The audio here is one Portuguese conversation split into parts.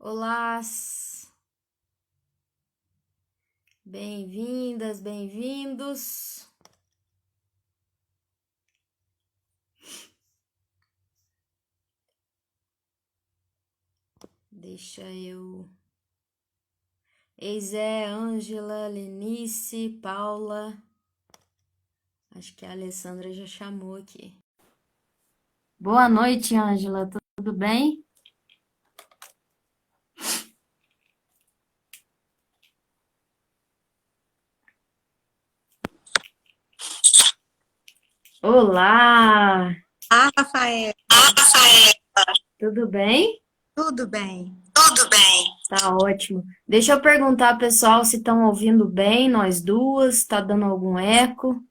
Olá, bem-vindas, bem-vindos. Deixa eu. Eisé, Ângela, Lenice, Paula. Acho que a Alessandra já chamou aqui. Boa noite, Ângela. Tudo bem? Olá! Rafael, Tudo bem? tudo bem? Tá ótimo. Deixa eu perguntar, pessoal, se estão ouvindo bem, nós duas, tá dando algum eco?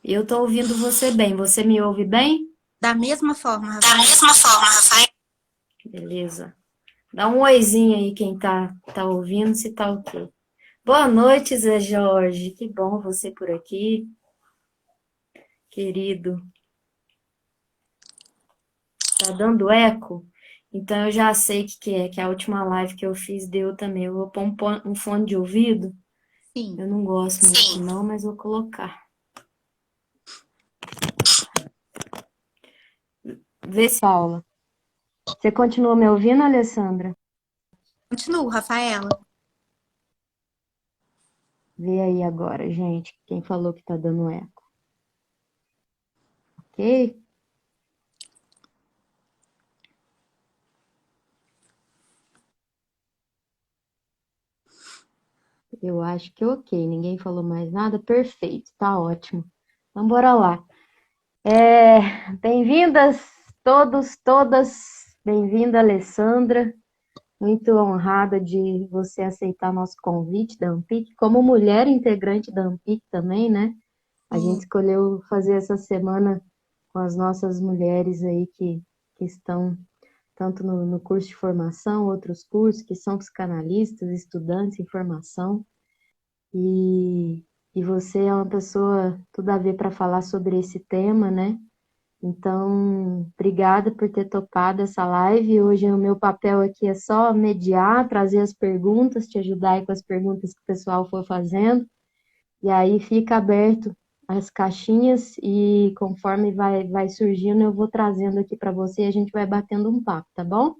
Eu tô ouvindo você bem. Você me ouve bem? Da mesma forma, Rafael. Beleza. Dá um oizinho aí quem tá ouvindo, se tá ok. Boa noite, Zé Jorge. Que bom você por aqui, querido. Tá dando eco? Então eu já sei o que é, que a última live que eu fiz deu também. Eu vou pôr um fone de ouvido. Sim, Eu não gosto muito não, mas vou colocar. Vê se Paula. Você continua me ouvindo, Alessandra? continuo, Rafaela. Vê aí agora, gente, quem falou que tá dando eco. Ok? Eu acho que ok. Ninguém falou mais nada. Perfeito, tá ótimo. Então, bora lá. Bem-vindas todos, todas. Bem-vinda, Alessandra. Muito honrada de você aceitar nosso convite da Amphic. Como mulher integrante da Amphic também, né? A gente Sim, escolheu fazer essa semana com as nossas mulheres aí que estão tanto no curso de formação, outros cursos, que são psicanalistas, estudantes em formação. E você é uma pessoa tudo a ver para falar sobre esse tema, né? Então, obrigada por ter topado essa live. Hoje o meu papel aqui é só mediar, trazer as perguntas, te ajudar aí com as perguntas que o pessoal for fazendo. E aí fica aberto as caixinhas e conforme vai surgindo, eu vou trazendo aqui para você e a gente vai batendo um papo, tá bom?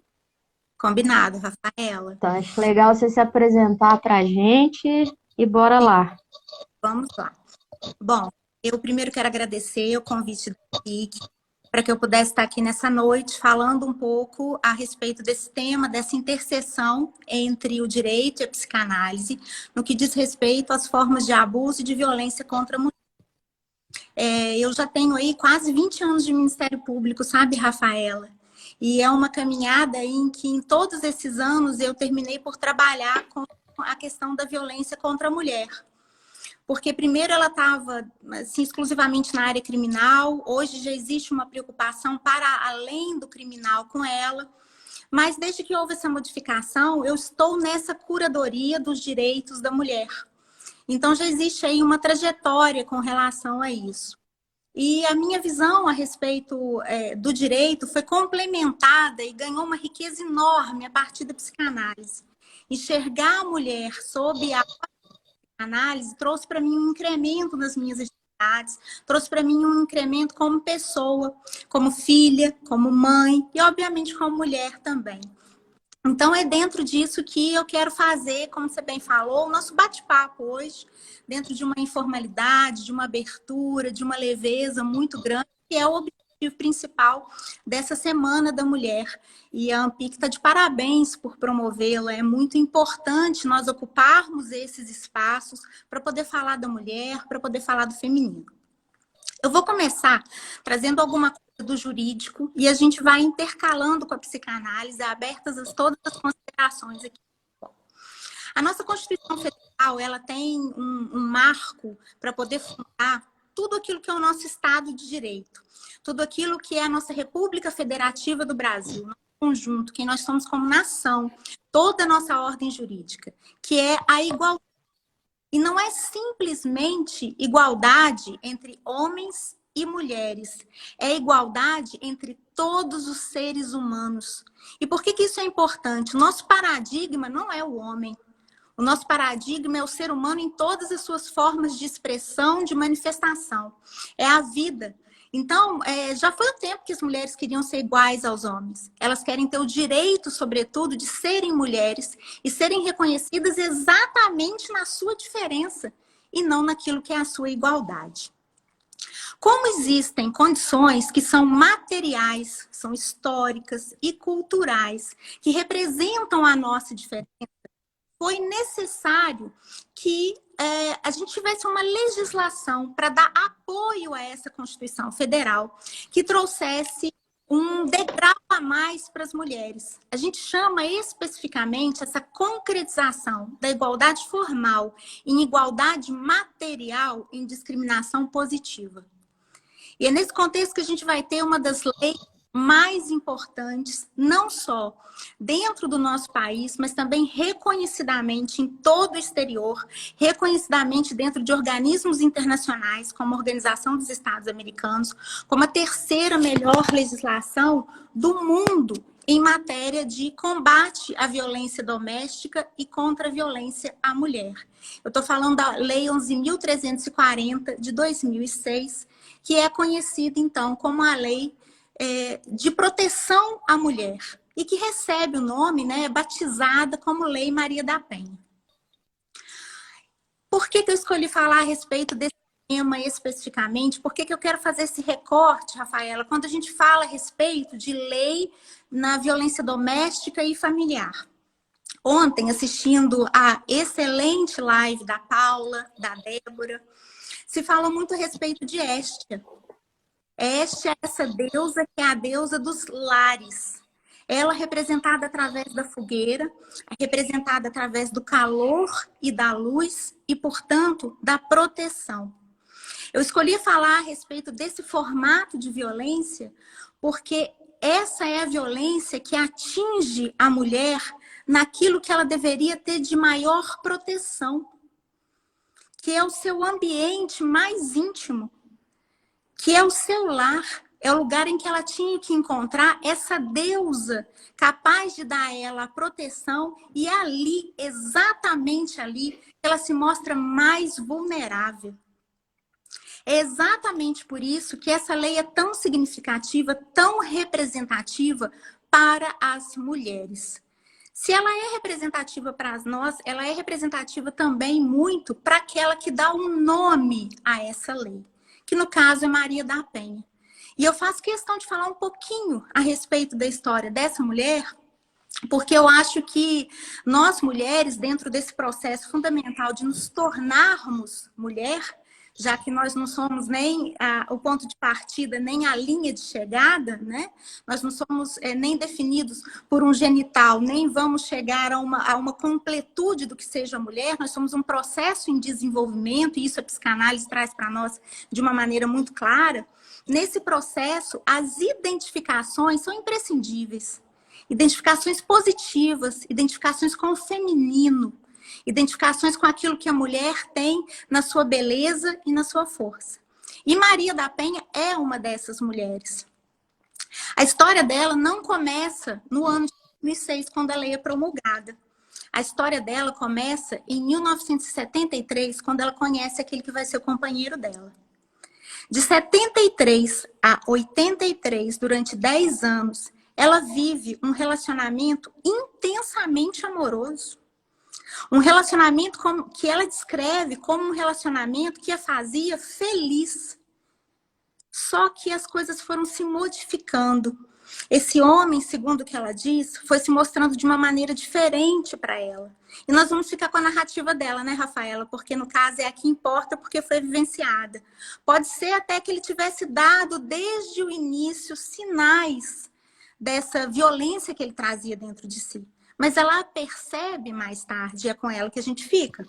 combinado, Rafaela. Então, acho legal você se apresentar para a gente e bora Sim, lá. vamos lá. Bom, eu primeiro quero agradecer o convite do PIC para que eu pudesse estar aqui nessa noite falando um pouco a respeito desse tema, dessa interseção entre o direito e a psicanálise, no que diz respeito às formas de abuso e de violência contra a mulher. Eu já tenho aí quase 20 anos de Ministério Público, sabe, Rafaela? E é uma caminhada em que, em todos esses anos, eu terminei por trabalhar com a questão da violência contra a mulher. Porque primeiro ela estava assim, exclusivamente na área criminal, hoje já existe uma preocupação para além do criminal com ela, mas desde que houve essa modificação, eu estou nessa curadoria dos direitos da mulher. Então já existe aí uma trajetória com relação a isso. E a minha visão a respeito do direito foi complementada e ganhou uma riqueza enorme a partir da psicanálise. Enxergar a mulher sob a análise trouxe para mim um incremento nas minhas atividades, trouxe para mim um incremento como pessoa, como filha, como mãe e, obviamente, como mulher também. Então, é dentro disso que eu quero fazer, como você bem falou, o nosso bate-papo hoje, dentro de uma informalidade, de uma abertura, de uma leveza muito grande, que é o objetivo principal dessa Semana da Mulher. E a Amphic está de parabéns por promovê-la. É muito importante nós ocuparmos esses espaços para poder falar da mulher, para poder falar do feminino. Eu vou começar trazendo alguma coisa do jurídico e a gente vai intercalando com a psicanálise, abertas a todas as considerações aqui. A nossa Constituição Federal, ela tem um marco para poder fundar tudo aquilo que é o nosso Estado de Direito, tudo aquilo que é a nossa República Federativa do Brasil, nosso conjunto, quem nós somos como nação, toda a nossa ordem jurídica, que é a igualdade. E não é simplesmente igualdade entre homens e mulheres. É igualdade entre todos os seres humanos. E por que isso é importante? O nosso paradigma não é o homem. O nosso paradigma é o ser humano em todas as suas formas de expressão, de manifestação. É a vida. Então, já foi o tempo que as mulheres queriam ser iguais aos homens. Elas querem ter o direito, sobretudo, de serem mulheres e serem reconhecidas exatamente na sua diferença e não naquilo que é a sua igualdade. Como existem condições que são materiais, são históricas e culturais, que representam a nossa diferença, foi necessário que a gente tivesse uma legislação para dar apoio a essa Constituição Federal que trouxesse um degrau a mais para as mulheres. A gente chama especificamente essa concretização da igualdade formal em igualdade material em discriminação positiva. E é nesse contexto que a gente vai ter uma das leis mais importantes, não só dentro do nosso país, mas também reconhecidamente em todo o exterior, reconhecidamente dentro de organismos internacionais, como a Organização dos Estados Americanos, como a terceira melhor legislação do mundo em matéria de combate à violência doméstica e contra a violência à mulher. Eu estou falando da Lei 11.340 de 2006, que é conhecida, então, como a Lei de Proteção à Mulher, e que recebe o nome, né, batizada como Lei Maria da Penha. Por que eu escolhi falar a respeito desse tema especificamente? Por que eu quero fazer esse recorte, Rafaela, quando a gente fala a respeito de lei na violência doméstica e familiar? Ontem, assistindo a excelente live da Paula, da Débora, se falou muito a respeito de Héstia. Héstia é essa deusa que é a deusa dos lares. Ela representada através da fogueira, representada através do calor e da luz e, portanto, da proteção. Eu escolhi falar a respeito desse formato de violência porque essa é a violência que atinge a mulher naquilo que ela deveria ter de maior proteção, que é o seu ambiente mais íntimo, que é o seu lar, é o lugar em que ela tinha que encontrar essa deusa capaz de dar a ela a proteção, e é ali, exatamente ali, que ela se mostra mais vulnerável. É exatamente por isso que essa lei é tão significativa, tão representativa para as mulheres. Se ela é representativa para nós, ela é representativa também muito para aquela que dá um nome a essa lei, que no caso é Maria da Penha. E eu faço questão de falar um pouquinho a respeito da história dessa mulher, porque eu acho que nós mulheres, dentro desse processo fundamental de nos tornarmos mulher, já que nós não somos nem o ponto de partida, nem a linha de chegada, né? Nós não somos nem definidos por um genital, nem vamos chegar a uma completude do que seja mulher, nós somos um processo em desenvolvimento, e isso a psicanálise traz para nós de uma maneira muito clara. Nesse processo, as identificações são imprescindíveis. Identificações positivas, identificações com o feminino, identificações com aquilo que a mulher tem na sua beleza e na sua força. E Maria da Penha é uma dessas mulheres. A história dela não começa no ano de 2006, quando a lei é promulgada. A história dela começa em 1973, quando ela conhece aquele que vai ser o companheiro dela. De 73 a 83, durante 10 anos, ela vive um relacionamento intensamente amoroso. Um relacionamento que ela descreve como um relacionamento que a fazia feliz. Só que as coisas foram se modificando. Esse homem, segundo o que ela diz, foi se mostrando de uma maneira diferente para ela. E nós vamos ficar com a narrativa dela, né, Rafaela? Porque no caso é a que importa, porque foi vivenciada. Pode ser até que ele tivesse dado desde o início sinais dessa violência que ele trazia dentro de si. Mas ela percebe mais tarde, é com ela que a gente fica.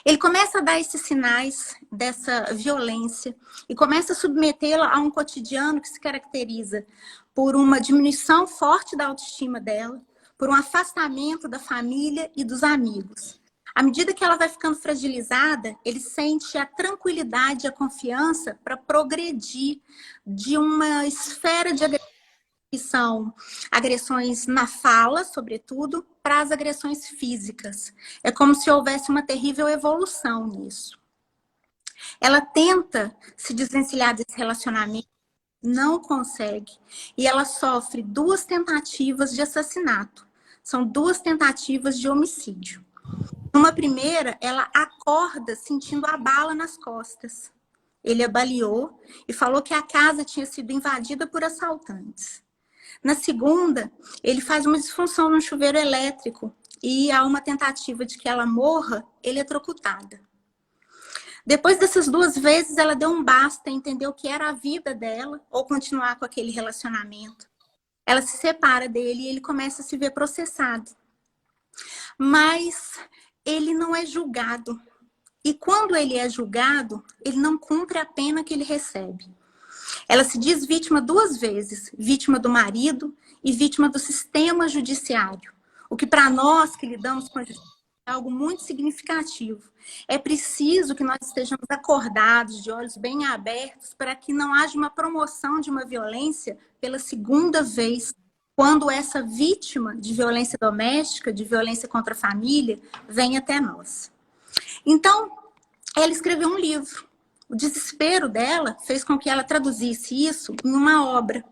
Ele começa a dar esses sinais dessa violência e começa a submetê-la a um cotidiano que se caracteriza por uma diminuição forte da autoestima dela, por um afastamento da família e dos amigos. À medida que ela vai ficando fragilizada, ele sente a tranquilidade, a confiança para progredir de uma esfera de agressão, que são agressões na fala, sobretudo, para as agressões físicas. É como se houvesse uma terrível evolução nisso. Ela tenta se desvencilhar desse relacionamento, não consegue. E ela sofre 2 tentativas de assassinato. São 2 tentativas de homicídio. Numa primeira, ela acorda sentindo a bala nas costas. Ele a baleou e falou que a casa tinha sido invadida por assaltantes. Na segunda, ele faz uma disfunção no chuveiro elétrico e há uma tentativa de que ela morra eletrocutada. Depois dessas 2 vezes, ela deu um basta, entendeu o que era a vida dela ou continuar com aquele relacionamento. Ela se separa dele e ele começa a se ver processado. Mas ele não é julgado. E quando ele é julgado, ele não cumpre a pena que ele recebe. Ela se diz vítima 2 vezes, vítima do marido e vítima do sistema judiciário. O que para nós que lidamos com a justiça é algo muito significativo. É preciso que nós estejamos acordados, de olhos bem abertos, para que não haja uma promoção de uma violência pela segunda vez, quando essa vítima de violência doméstica, de violência contra a família, vem até nós. Então, ela escreveu um livro. O desespero dela fez com que ela traduzisse isso em uma obra.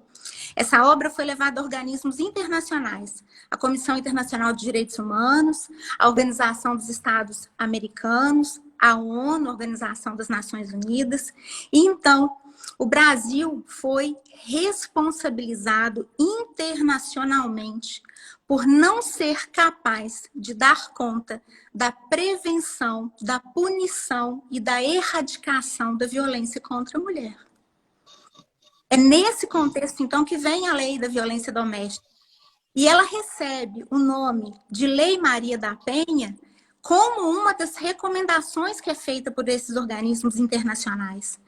Essa obra foi levada a organismos internacionais, a Comissão Internacional de Direitos Humanos, a Organização dos Estados Americanos, a ONU, a Organização das Nações Unidas. E então, o Brasil foi responsabilizado internacionalmente por não ser capaz de dar conta da prevenção, da punição e da erradicação da violência contra a mulher. É nesse contexto, então, que vem a Lei da Violência Doméstica. E ela recebe o nome de Lei Maria da Penha como uma das recomendações que é feita por esses organismos internacionais.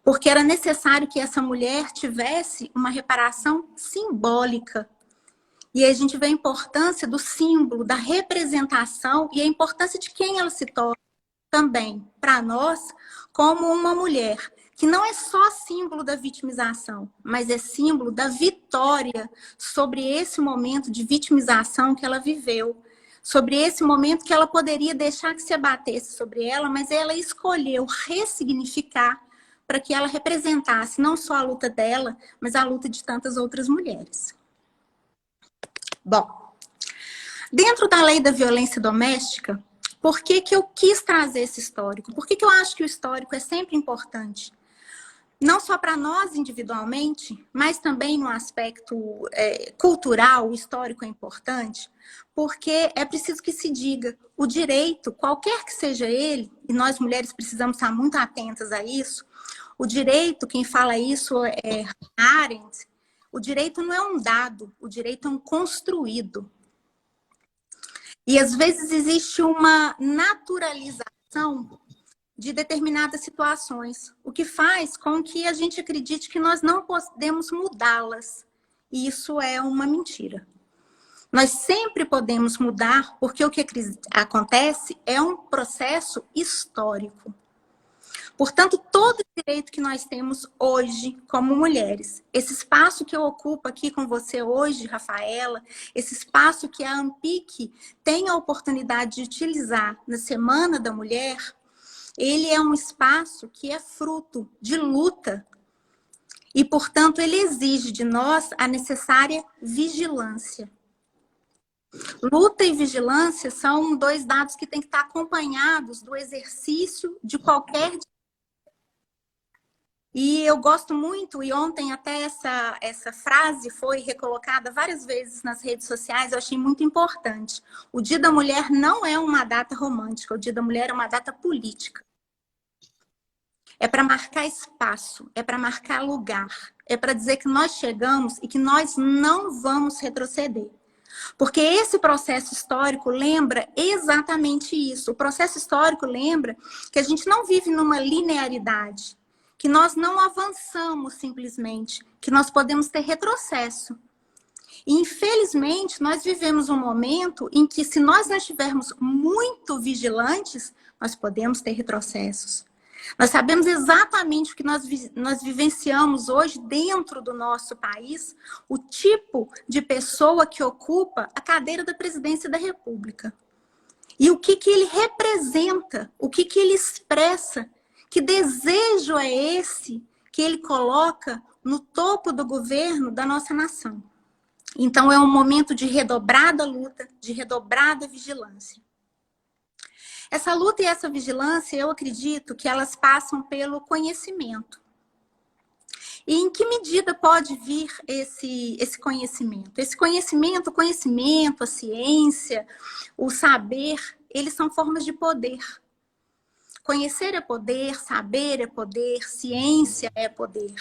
Porque era necessário que essa mulher tivesse uma reparação simbólica. E aí a gente vê a importância do símbolo, da representação e a importância de quem ela se torna também, para nós, como uma mulher que não é só símbolo da vitimização, mas é símbolo da vitória sobre esse momento de vitimização que ela viveu, sobre esse momento que ela poderia deixar que se abatesse sobre ela, mas ela escolheu ressignificar para que ela representasse não só a luta dela, mas a luta de tantas outras mulheres. Bom, dentro da Lei da Violência Doméstica, por que eu quis trazer esse histórico? Por que eu acho que o histórico é sempre importante? Não só para nós individualmente, mas também no aspecto cultural, o histórico é importante, porque é preciso que se diga, o direito, qualquer que seja ele, e nós mulheres precisamos estar muito atentas a isso, o direito, quem fala isso é Hannah Arendt, o direito não é um dado, o direito é um construído. E às vezes existe uma naturalização de determinadas situações, o que faz com que a gente acredite que nós não podemos mudá-las. E isso é uma mentira. Nós sempre podemos mudar, porque o que acontece é um processo histórico. Portanto, todo o direito que nós temos hoje como mulheres, esse espaço que eu ocupo aqui com você hoje, Rafaela, esse espaço que a AMPIC tem a oportunidade de utilizar na Semana da Mulher, ele é um espaço que é fruto de luta e, portanto, ele exige de nós a necessária vigilância. Luta e vigilância são 2 dados que têm que estar acompanhados do exercício de qualquer. E eu gosto muito, e ontem até essa frase foi recolocada várias vezes nas redes sociais, eu achei muito importante. O Dia da Mulher não é uma data romântica, o Dia da Mulher é uma data política. É para marcar espaço, é para marcar lugar, é para dizer que nós chegamos e que nós não vamos retroceder. Porque esse processo histórico lembra exatamente isso. O processo histórico lembra que a gente não vive numa linearidade, que nós não avançamos simplesmente, que nós podemos ter retrocesso. E, infelizmente, nós vivemos um momento em que, se nós não estivermos muito vigilantes, nós podemos ter retrocessos. Nós sabemos exatamente o que nós vivenciamos hoje dentro do nosso país, o tipo de pessoa que ocupa a cadeira da presidência da República. E o que ele representa, o que ele expressa, que desejo é esse que ele coloca no topo do governo da nossa nação. Então, é um momento de redobrada luta, de redobrada vigilância. Essa luta e essa vigilância, eu acredito que elas passam pelo conhecimento. E em que medida pode vir esse conhecimento? Esse conhecimento, o conhecimento, a ciência, o saber, eles são formas de poder. Conhecer é poder, saber é poder, ciência é poder.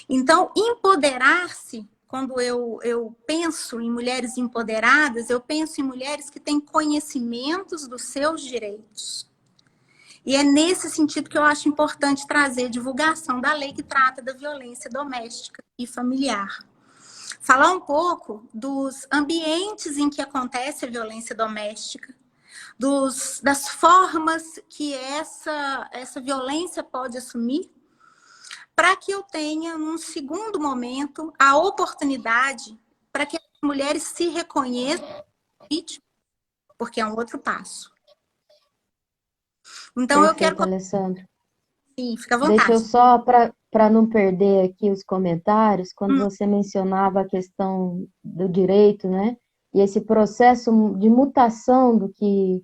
Então, empoderar-se, quando eu penso em mulheres empoderadas, eu penso em mulheres que têm conhecimentos dos seus direitos. E é nesse sentido que eu acho importante trazer divulgação da lei que trata da violência doméstica e familiar. Falar um pouco dos ambientes em que acontece a violência doméstica, das formas que essa violência pode assumir, para que eu tenha, num segundo momento, a oportunidade para que as mulheres se reconheçam, porque é um outro passo. Então, Perfeito, eu quero... Alessandra. Sim, fica à Deixa eu vontade. só, para não perder aqui os comentários, quando você mencionava a questão do direito, né? E esse processo de mutação do que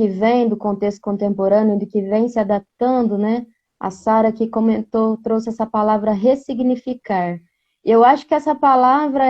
vem do contexto contemporâneo, do que vem se adaptando, né? A Sara que comentou, trouxe essa palavra ressignificar. Eu acho que essa palavra,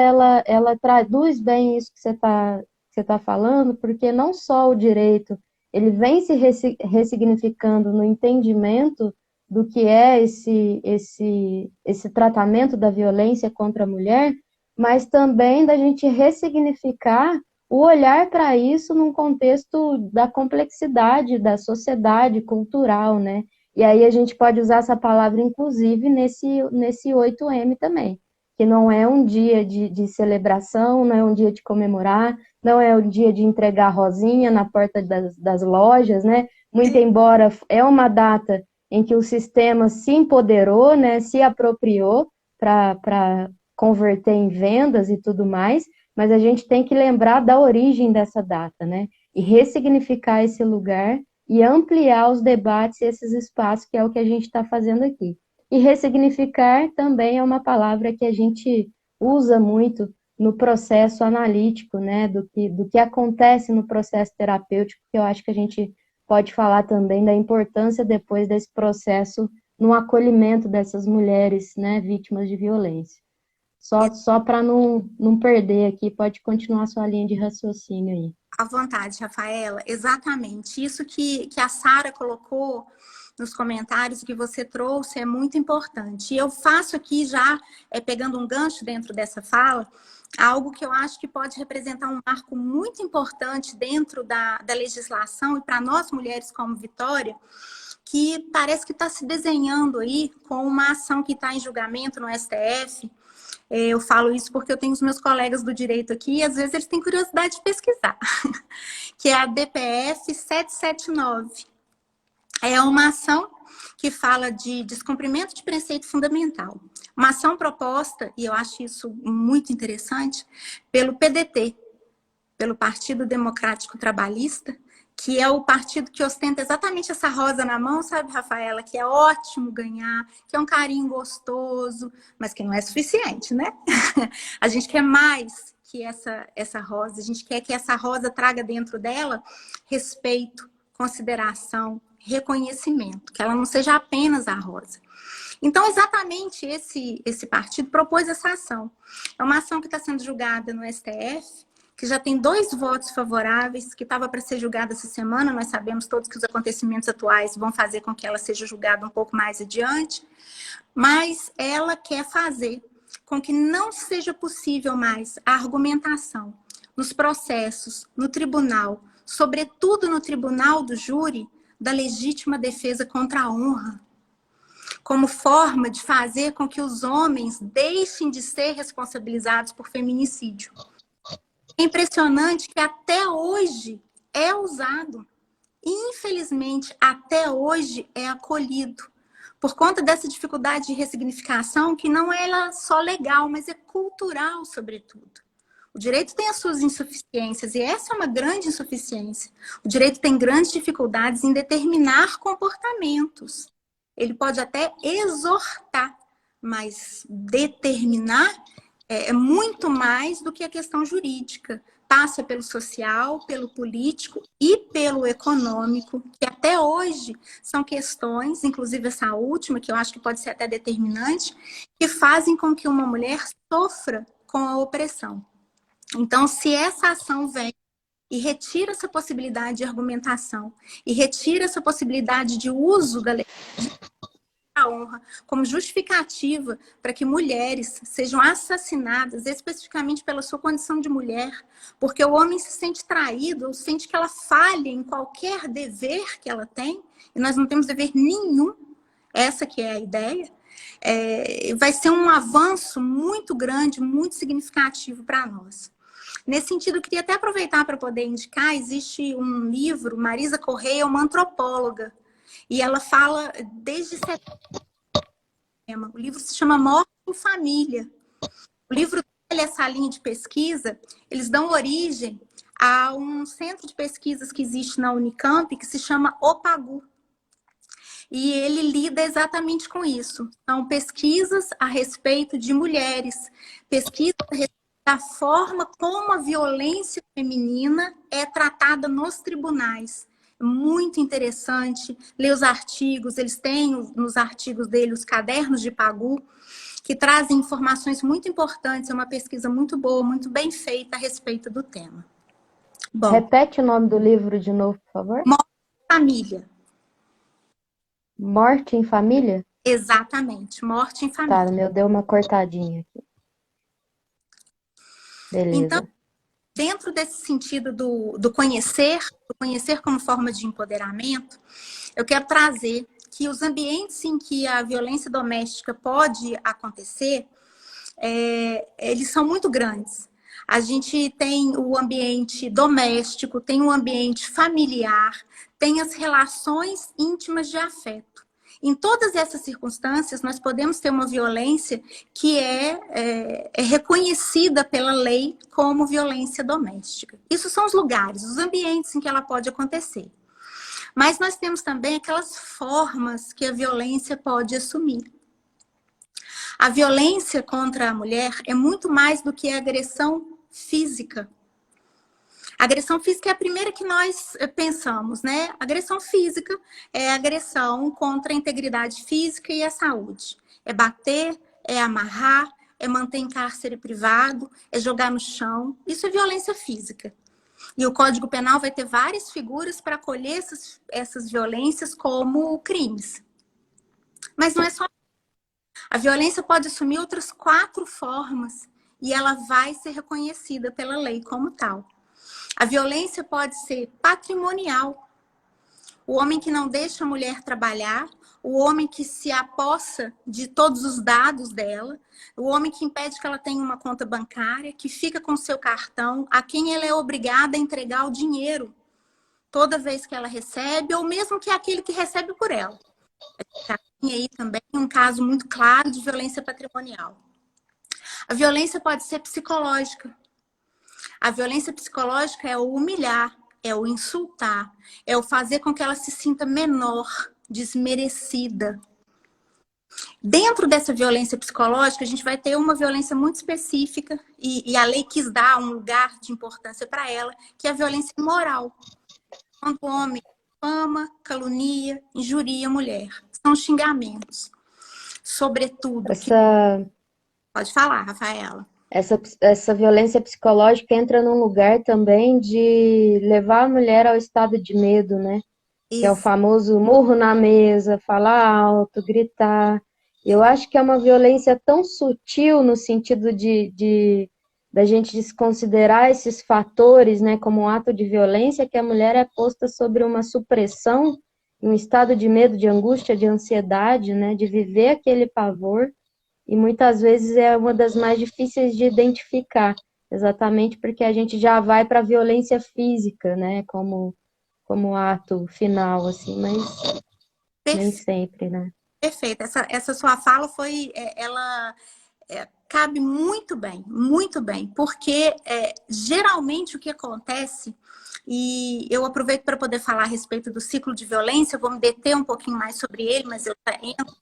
ela traduz bem isso que você tá falando, porque não só o direito, ele vem se ressignificando no entendimento do que é esse tratamento da violência contra a mulher, mas também da gente ressignificar o olhar para isso num contexto da complexidade da sociedade cultural, né? E aí a gente pode usar essa palavra, inclusive, nesse 8M também, que não é um dia de celebração, não é um dia de comemorar, não é um dia de entregar rosinha na porta das lojas, né? Muito embora é uma data em que o sistema se empoderou, né, se apropriou para converter em vendas e tudo mais, mas a gente tem que lembrar da origem dessa data, né? E ressignificar esse lugar e ampliar os debates e esses espaços, que é o que a gente está fazendo aqui. E ressignificar também é uma palavra que a gente usa muito no processo analítico, né? Do que acontece no processo terapêutico, que eu acho que a gente pode falar também da importância depois desse processo no acolhimento dessas mulheres, né, vítimas de violência. Só para não perder aqui, pode continuar a sua linha de raciocínio aí. À vontade, Rafaela. Exatamente. Isso que a Sara colocou nos comentários que você trouxe é muito importante. E eu faço aqui já, pegando um gancho dentro dessa fala, algo que eu acho que pode representar um marco muito importante dentro da legislação e para nós mulheres como Vitória, que parece que está se desenhando aí com uma ação que está em julgamento no STF. Eu falo isso porque eu tenho os meus colegas do direito aqui e às vezes eles têm curiosidade de pesquisar, que é a DPF 779. É uma ação que fala de descumprimento de preceito fundamental. Uma ação proposta, e eu acho isso muito interessante, pelo PDT, pelo Partido Democrático Trabalhista, que é o partido que ostenta exatamente essa rosa na mão, sabe, Rafaela? Que é ótimo ganhar, que é um carinho gostoso, mas que não é suficiente, né? A gente quer mais que essa rosa, a gente quer que essa rosa traga dentro dela respeito, consideração, reconhecimento, que ela não seja apenas a rosa. Então, exatamente esse partido propôs essa ação. É uma ação que está sendo julgada no STF, que já tem 2 votos favoráveis, que estava para ser julgada essa semana. Nós sabemos todos que os acontecimentos atuais vão fazer com que ela seja julgada um pouco mais adiante, mas ela quer fazer com que não seja possível mais a argumentação nos processos, no tribunal, sobretudo no tribunal do júri, da legítima defesa contra a honra. como forma de fazer com que os homens deixem de ser responsabilizados por feminicídio. É impressionante que até hoje é usado. Infelizmente, até hoje é acolhido. Por conta dessa dificuldade de ressignificação, que não é ela só legal, mas é cultural, sobretudo. O direito tem as suas insuficiências, e essa é uma grande insuficiência. O direito tem grandes dificuldades em determinar comportamentos. Ele pode até exortar, mas determinar é muito mais do que a questão jurídica. Passa pelo social, pelo político e pelo econômico, que até hoje são questões, inclusive essa última, que eu acho que pode ser até determinante, que fazem com que uma mulher sofra com a opressão. Então, se essa ação vem e retira essa possibilidade de argumentação, e retira essa possibilidade de uso da lei a honra como justificativa para que mulheres sejam assassinadas especificamente pela sua condição de mulher, porque o homem se sente traído, ou sente que ela falha em qualquer dever que ela tem, e nós não temos dever nenhum, essa que é a ideia, vai ser um avanço muito grande, muito significativo para nós. Nesse sentido, eu queria até aproveitar para poder indicar, existe um livro, Marisa Correia é uma antropóloga, e ela fala desde o livro se chama Morte em Família. O livro dele, essa linha de pesquisa, eles dão origem a um centro de pesquisas que existe na Unicamp, que se chama OPAGU. E ele lida exatamente com isso. São pesquisas a respeito de mulheres, pesquisas a respeito da forma como a violência feminina é tratada nos tribunais. Muito interessante ler os artigos, eles têm nos artigos dele os cadernos de Pagu, que trazem informações muito importantes, é uma pesquisa muito boa, muito bem feita a respeito do tema. Bom, repete o nome do livro de novo, por favor. Morte em Família. Morte em Família? Exatamente, Morte em Família. Tá, meu, deu uma cortadinha aqui. Beleza. Então, dentro desse sentido do conhecer como forma de empoderamento, eu quero trazer que os ambientes em que a violência doméstica pode acontecer, eles são muito grandes. A gente tem o ambiente doméstico, tem o ambiente familiar, tem as relações íntimas de afeto. Em todas essas circunstâncias, nós podemos ter uma violência que é reconhecida pela lei como violência doméstica. Isso são os lugares, os ambientes em que ela pode acontecer. Mas nós temos também aquelas formas que a violência pode assumir. A violência contra a mulher é muito mais do que a agressão física. A agressão física é a primeira que nós pensamos, né? A agressão física é a agressão contra a integridade física e a saúde. É bater, é amarrar, é manter em cárcere privado, é jogar no chão. Isso é violência física. E o Código Penal vai ter várias figuras para acolher essas violências como crimes. Mas não é só. A violência pode assumir outras 4 formas e ela vai ser reconhecida pela lei como tal. A violência pode ser patrimonial. O homem que não deixa a mulher trabalhar, o homem que se apossa de todos os dados dela, o homem que impede que ela tenha uma conta bancária, que fica com seu cartão, a quem ela é obrigada a entregar o dinheiro toda vez que ela recebe, ou mesmo que é aquele que recebe por ela. Tem aí também um caso muito claro de violência patrimonial. A violência pode ser psicológica. A violência psicológica é o humilhar, é o insultar, é o fazer com que ela se sinta menor, desmerecida. Dentro dessa violência psicológica, a gente vai ter uma violência muito específica, e a lei quis dar um lugar de importância para ela, que é a violência moral. Quando o homem difama, calunia, injuria a mulher. São xingamentos. Sobretudo... Pode falar, Rafaela. Essa violência psicológica entra num lugar também de levar a mulher ao estado de medo, né? Isso. Que é o famoso murro na mesa, falar alto, gritar. Eu acho que é uma violência tão sutil no sentido da gente desconsiderar esses fatores, né, como um ato de violência, que a mulher é posta sobre uma supressão em um estado de medo, de angústia, de ansiedade, né? De viver aquele pavor, e muitas vezes é uma das mais difíceis de identificar, exatamente porque a gente já vai para a violência física, né? Como ato final, assim, mas nem sempre, né? Perfeito. Essa sua fala foi, ela cabe muito bem, porque geralmente o que acontece, e eu aproveito para poder falar a respeito do ciclo de violência, eu vou me deter um pouquinho mais sobre ele, mas eu entro.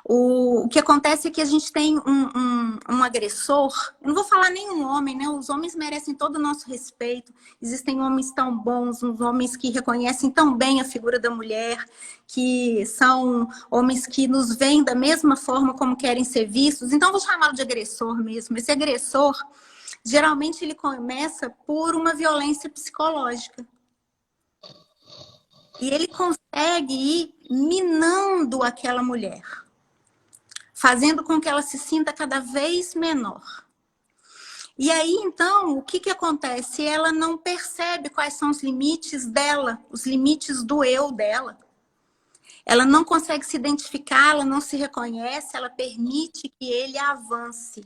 O que acontece é que a gente tem um agressor, eu não vou falar nenhum homem, né? Os homens merecem todo o nosso respeito. Existem homens tão bons, uns homens que reconhecem tão bem a figura da mulher, que são homens que nos veem da mesma forma como querem ser vistos. Então, eu vou chamá-lo de agressor mesmo. Esse agressor, geralmente, ele começa por uma violência psicológica. E ele consegue ir minando aquela mulher, fazendo com que ela se sinta cada vez menor. E aí, então, o que acontece? Ela não percebe quais são os limites dela, os limites do eu dela. Ela não consegue se identificar, ela não se reconhece, ela permite que ele avance.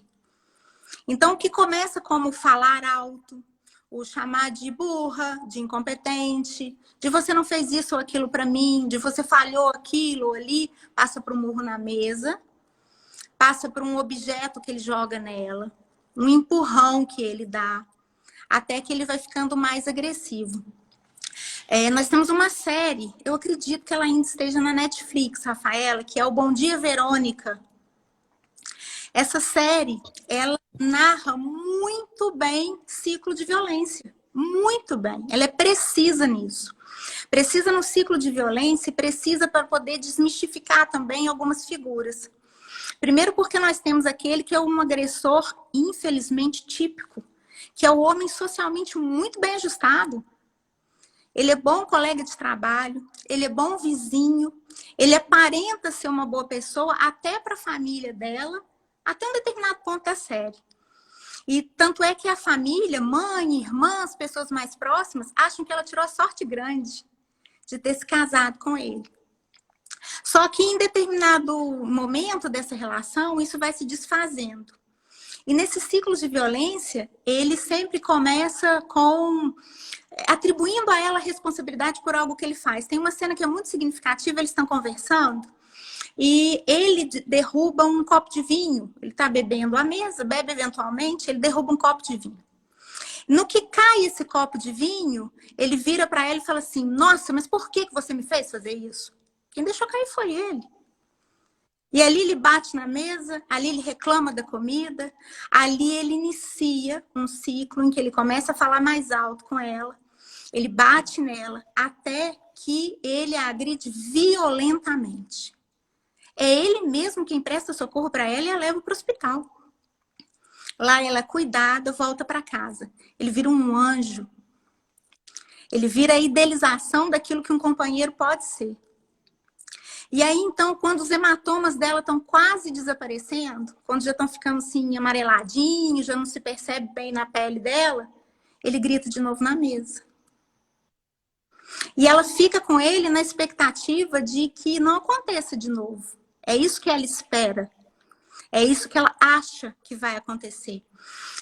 Então, o que começa como falar alto, o chamar de burra, de incompetente, de você não fez isso ou aquilo para mim, de você falhou aquilo ou ali, passa para o murro na mesa, passa por um objeto que ele joga nela, um empurrão que ele dá, até que ele vai ficando mais agressivo. Nós temos uma série, eu acredito que ela ainda esteja na Netflix, Rafaela, que é o Bom Dia, Verônica. Essa série, ela narra muito bem ciclo de violência. Muito bem. Ela é precisa nisso. Precisa no ciclo de violência e precisa para poder desmistificar também algumas figuras. Primeiro porque nós temos aquele que é um agressor, infelizmente, típico, que é o homem socialmente muito bem ajustado. Ele é bom colega de trabalho, ele é bom vizinho, ele aparenta ser uma boa pessoa até para a família dela, até um determinado ponto da série. E tanto é que a família, mãe, irmãs, pessoas mais próximas, acham que ela tirou a sorte grande de ter se casado com ele. Só que em determinado momento dessa relação, isso vai se desfazendo. E nesse ciclo de violência, ele sempre começa atribuindo a ela a responsabilidade por algo que ele faz. Tem uma cena que é muito significativa, eles estão conversando, e ele derruba um copo de vinho. Ele está bebendo à mesa, bebe eventualmente, ele derruba um copo de vinho. No que cai esse copo de vinho, ele vira para ela e fala assim: nossa, mas por que você me fez fazer isso? Quem deixou cair foi ele. E ali ele bate na mesa, ali ele reclama da comida, ali ele inicia um ciclo em que ele começa a falar mais alto com ela, ele bate nela até que ele a agride violentamente. É ele mesmo quem presta socorro para ela e a leva para o hospital. Lá ela é cuidada, volta para casa. Ele vira um anjo. Ele vira a idealização daquilo que um companheiro pode ser. E aí, então, quando os hematomas dela estão quase desaparecendo, quando já estão ficando assim amareladinhos, já não se percebe bem na pele dela, ele grita de novo na mesa. E ela fica com ele na expectativa de que não aconteça de novo. É isso que ela espera. É isso que ela acha que vai acontecer.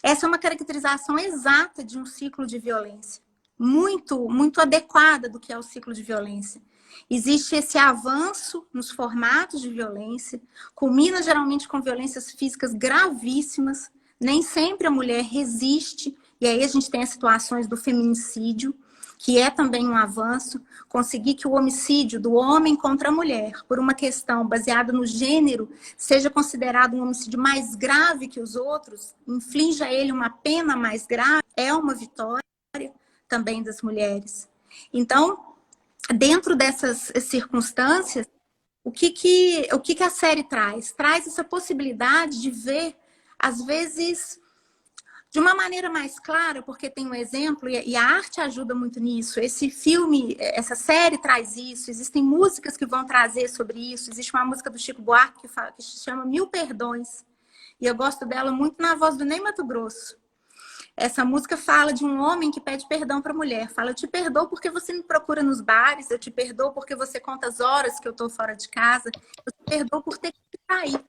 Essa é uma caracterização exata de um ciclo de violência. Muito, muito adequada do que é o ciclo de violência. Existe esse avanço nos formatos de violência, culmina geralmente com violências físicas gravíssimas, nem sempre a mulher resiste, e aí a gente tem as situações do feminicídio, que é também um avanço, conseguir que o homicídio do homem contra a mulher, por uma questão baseada no gênero, seja considerado um homicídio mais grave que os outros, inflige a ele uma pena mais grave, é uma vitória também das mulheres. Então, dentro dessas circunstâncias, o que a série traz? Traz essa possibilidade de ver, às vezes, de uma maneira mais clara, porque tem um exemplo, e a arte ajuda muito nisso. Esse filme, essa série traz isso, existem músicas que vão trazer sobre isso. Existe uma música do Chico Buarque que se chama Mil Perdões, e eu gosto dela muito na voz do Ney Matogrosso. Essa música fala de um homem que pede perdão para a mulher. Fala, eu te perdoo porque você me procura nos bares, eu te perdoo porque você conta as horas que eu estou fora de casa, eu te perdoo por ter que sair.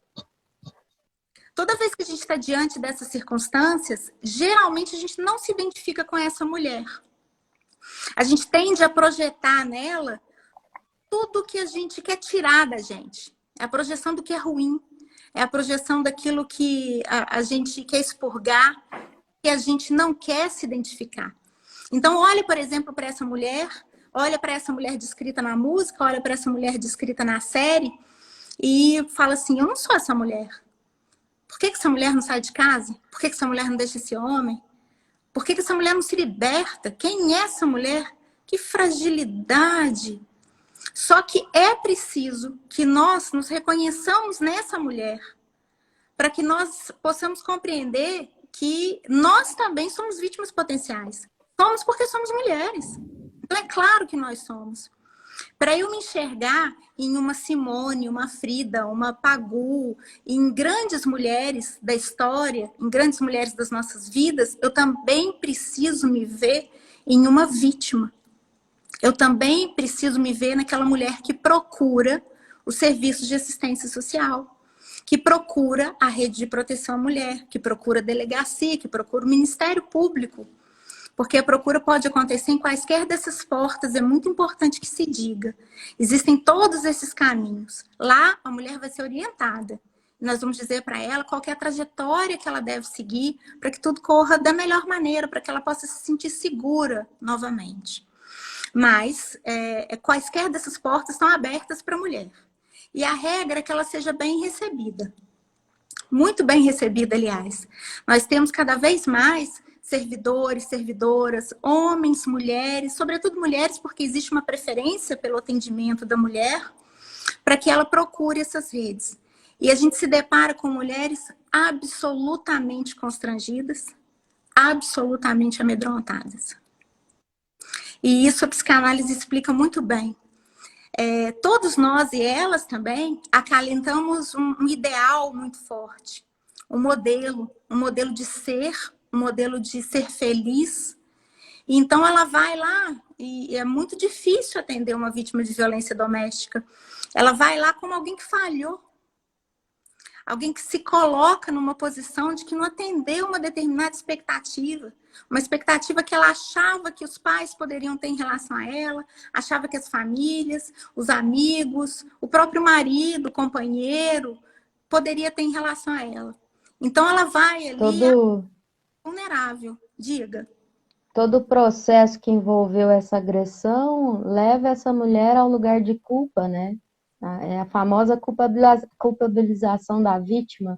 Toda vez que a gente está diante dessas circunstâncias, geralmente a gente não se identifica com essa mulher. A gente tende a projetar nela tudo que a gente quer tirar da gente. É a projeção do que é ruim. É a projeção daquilo que a gente quer expurgar, que a gente não quer se identificar. Então, olha, por exemplo, para essa mulher, olha para essa mulher descrita na música, olha para essa mulher descrita na série e fala assim, eu não sou essa mulher. Por que essa mulher não sai de casa? Por que essa mulher não deixa esse homem? Por que essa mulher não se liberta? Quem é essa mulher? Que fragilidade! Só que é preciso que nós nos reconheçamos nessa mulher para que nós possamos compreender que nós também somos vítimas potenciais. Somos porque somos mulheres. Então é claro que nós somos. Para eu me enxergar em uma Simone, uma Frida, uma Pagu, em grandes mulheres da história, em grandes mulheres das nossas vidas, eu também preciso me ver em uma vítima. Eu também preciso me ver naquela mulher que procura os serviços de assistência social, que procura a rede de proteção à mulher, que procura a delegacia, que procura o Ministério Público. Porque a procura pode acontecer em quaisquer dessas portas, é muito importante que se diga. Existem todos esses caminhos. Lá, a mulher vai ser orientada. Nós vamos dizer para ela qual é a trajetória que ela deve seguir para que tudo corra da melhor maneira, para que ela possa se sentir segura novamente. Mas quaisquer dessas portas estão abertas para a mulher. E a regra é que ela seja bem recebida. Muito bem recebida, aliás. Nós temos cada vez mais servidores, servidoras, homens, mulheres, sobretudo mulheres, porque existe uma preferência pelo atendimento da mulher, para que ela procure essas redes. E a gente se depara com mulheres absolutamente constrangidas, absolutamente amedrontadas. E isso a psicanálise explica muito bem. Todos nós e elas também acalentamos um ideal muito forte, um modelo de ser, um modelo de ser feliz. E então ela vai lá, e é muito difícil atender uma vítima de violência doméstica. Ela vai lá como alguém que falhou. Alguém que se coloca numa posição de que não atendeu uma determinada expectativa. Uma expectativa que ela achava que os pais poderiam ter em relação a ela, achava que as famílias, os amigos, o próprio marido, o companheiro, poderia ter em relação a ela. Então ela vai ali vulnerável, diga. Todo o processo que envolveu essa agressão leva essa mulher ao lugar de culpa, né? É a famosa culpabilização da vítima.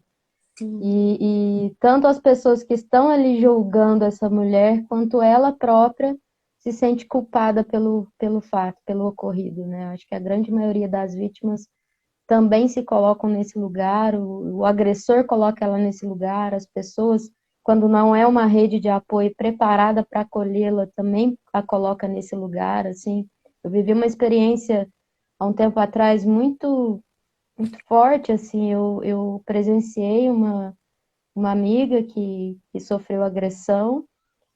E tanto as pessoas que estão ali julgando essa mulher, quanto ela própria se sente culpada pelo fato, pelo ocorrido, né? Acho que a grande maioria das vítimas também se colocam nesse lugar, o agressor coloca ela nesse lugar, as pessoas, quando não é uma rede de apoio preparada para acolhê-la, também a coloca nesse lugar, assim. Eu vivi uma experiência há um tempo atrás muito forte, assim, eu presenciei uma amiga que sofreu agressão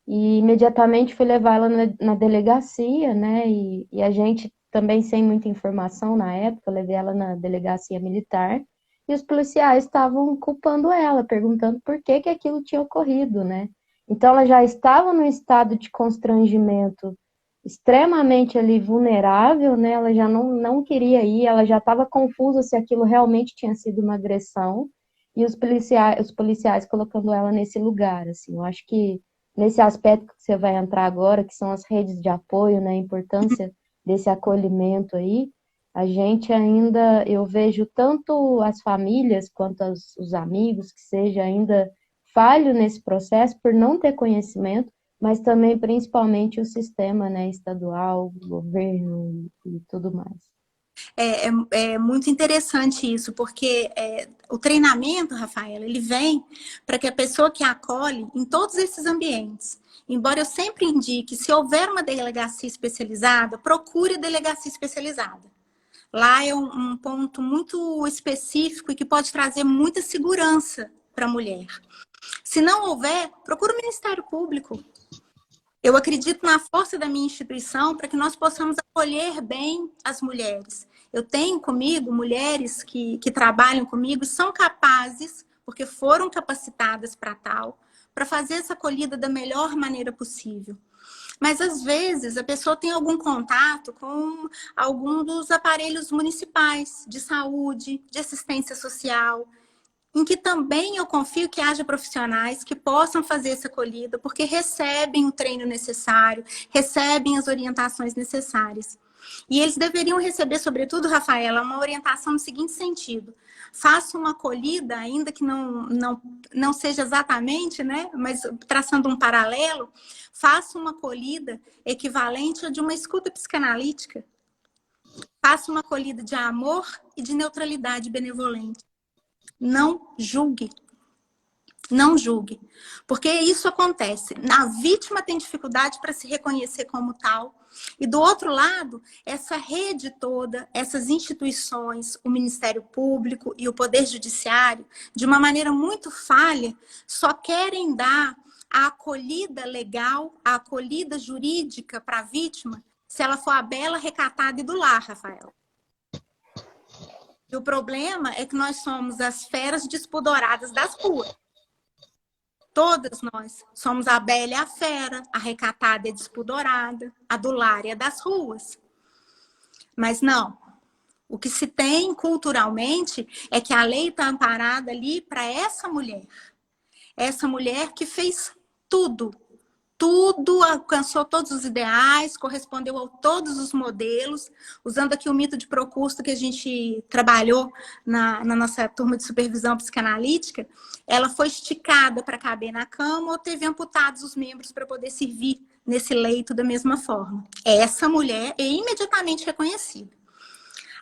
e imediatamente fui levar ela na delegacia, né, e a gente também sem muita informação na época, levei ela na delegacia militar e os policiais estavam culpando ela, perguntando por que aquilo tinha ocorrido, né. Então ela já estava num estado de constrangimento extremamente ali vulnerável, né? Ela já não queria ir, ela já estava confusa se aquilo realmente tinha sido uma agressão, e os policiais colocando ela nesse lugar, assim. Eu acho que nesse aspecto que você vai entrar agora, que são as redes de apoio, né? A importância desse acolhimento aí, a gente ainda, eu vejo tanto as famílias quanto os amigos, que seja ainda falho nesse processo por não ter conhecimento, mas também, principalmente, o sistema, né, estadual, o governo e tudo mais. É muito interessante isso, porque o treinamento, Rafaela, ele vem para que a pessoa que acolhe em todos esses ambientes, embora eu sempre indique, se houver uma delegacia especializada, procure a delegacia especializada. Lá é um ponto muito específico e que pode trazer muita segurança para a mulher. Se não houver, procura o Ministério Público. Eu acredito na força da minha instituição para que nós possamos acolher bem as mulheres. Eu tenho comigo mulheres que trabalham comigo, são capazes, porque foram capacitadas para tal, para fazer essa acolhida da melhor maneira possível. Mas, às vezes, a pessoa tem algum contato com algum dos aparelhos municipais de saúde, de assistência social, em que também eu confio que haja profissionais que possam fazer essa acolhida, porque recebem o treino necessário, recebem as orientações necessárias. E eles deveriam receber, sobretudo, Rafaela, uma orientação no seguinte sentido: faça uma acolhida, ainda que não seja exatamente, né, mas traçando um paralelo, faça uma acolhida equivalente a de uma escuta psicanalítica. Faça uma acolhida de amor e de neutralidade benevolente. Não julgue. Não julgue. Porque isso acontece. A vítima tem dificuldade para se reconhecer como tal. E do outro lado, essa rede toda, essas instituições, o Ministério Público e o Poder Judiciário, de uma maneira muito falha, só querem dar a acolhida legal, a acolhida jurídica para a vítima, se ela for a bela, recatada e do lar, Rafael. E o problema é que nós somos as feras despodoradas das ruas. Todas nós somos a bela e a fera, a recatada e a despudorada, a do lar e a das ruas. Mas não. O que se tem culturalmente é que a lei está amparada ali para essa mulher. Essa mulher que fez tudo. Tudo, alcançou todos os ideais, correspondeu a todos os modelos, usando aqui o mito de Procurso que a gente trabalhou na nossa turma de supervisão psicanalítica. Ela foi esticada para caber na cama ou teve amputados os membros para poder servir nesse leito da mesma forma. Essa mulher é imediatamente reconhecida.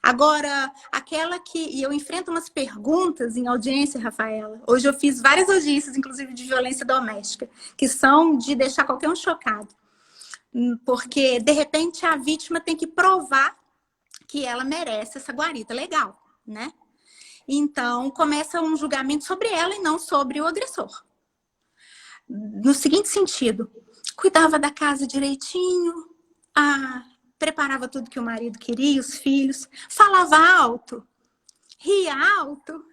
Agora, aquela que... E eu enfrento umas perguntas em audiência, Rafaela. Hoje eu fiz várias audiências, inclusive de violência doméstica, que são de deixar qualquer um chocado. Porque, de repente, a vítima tem que provar que ela merece essa guarita legal, né? Então, começa um julgamento sobre ela e não sobre o agressor. No seguinte sentido: cuidava da casa direitinho, preparava tudo que o marido queria, os filhos, falava alto, ria alto.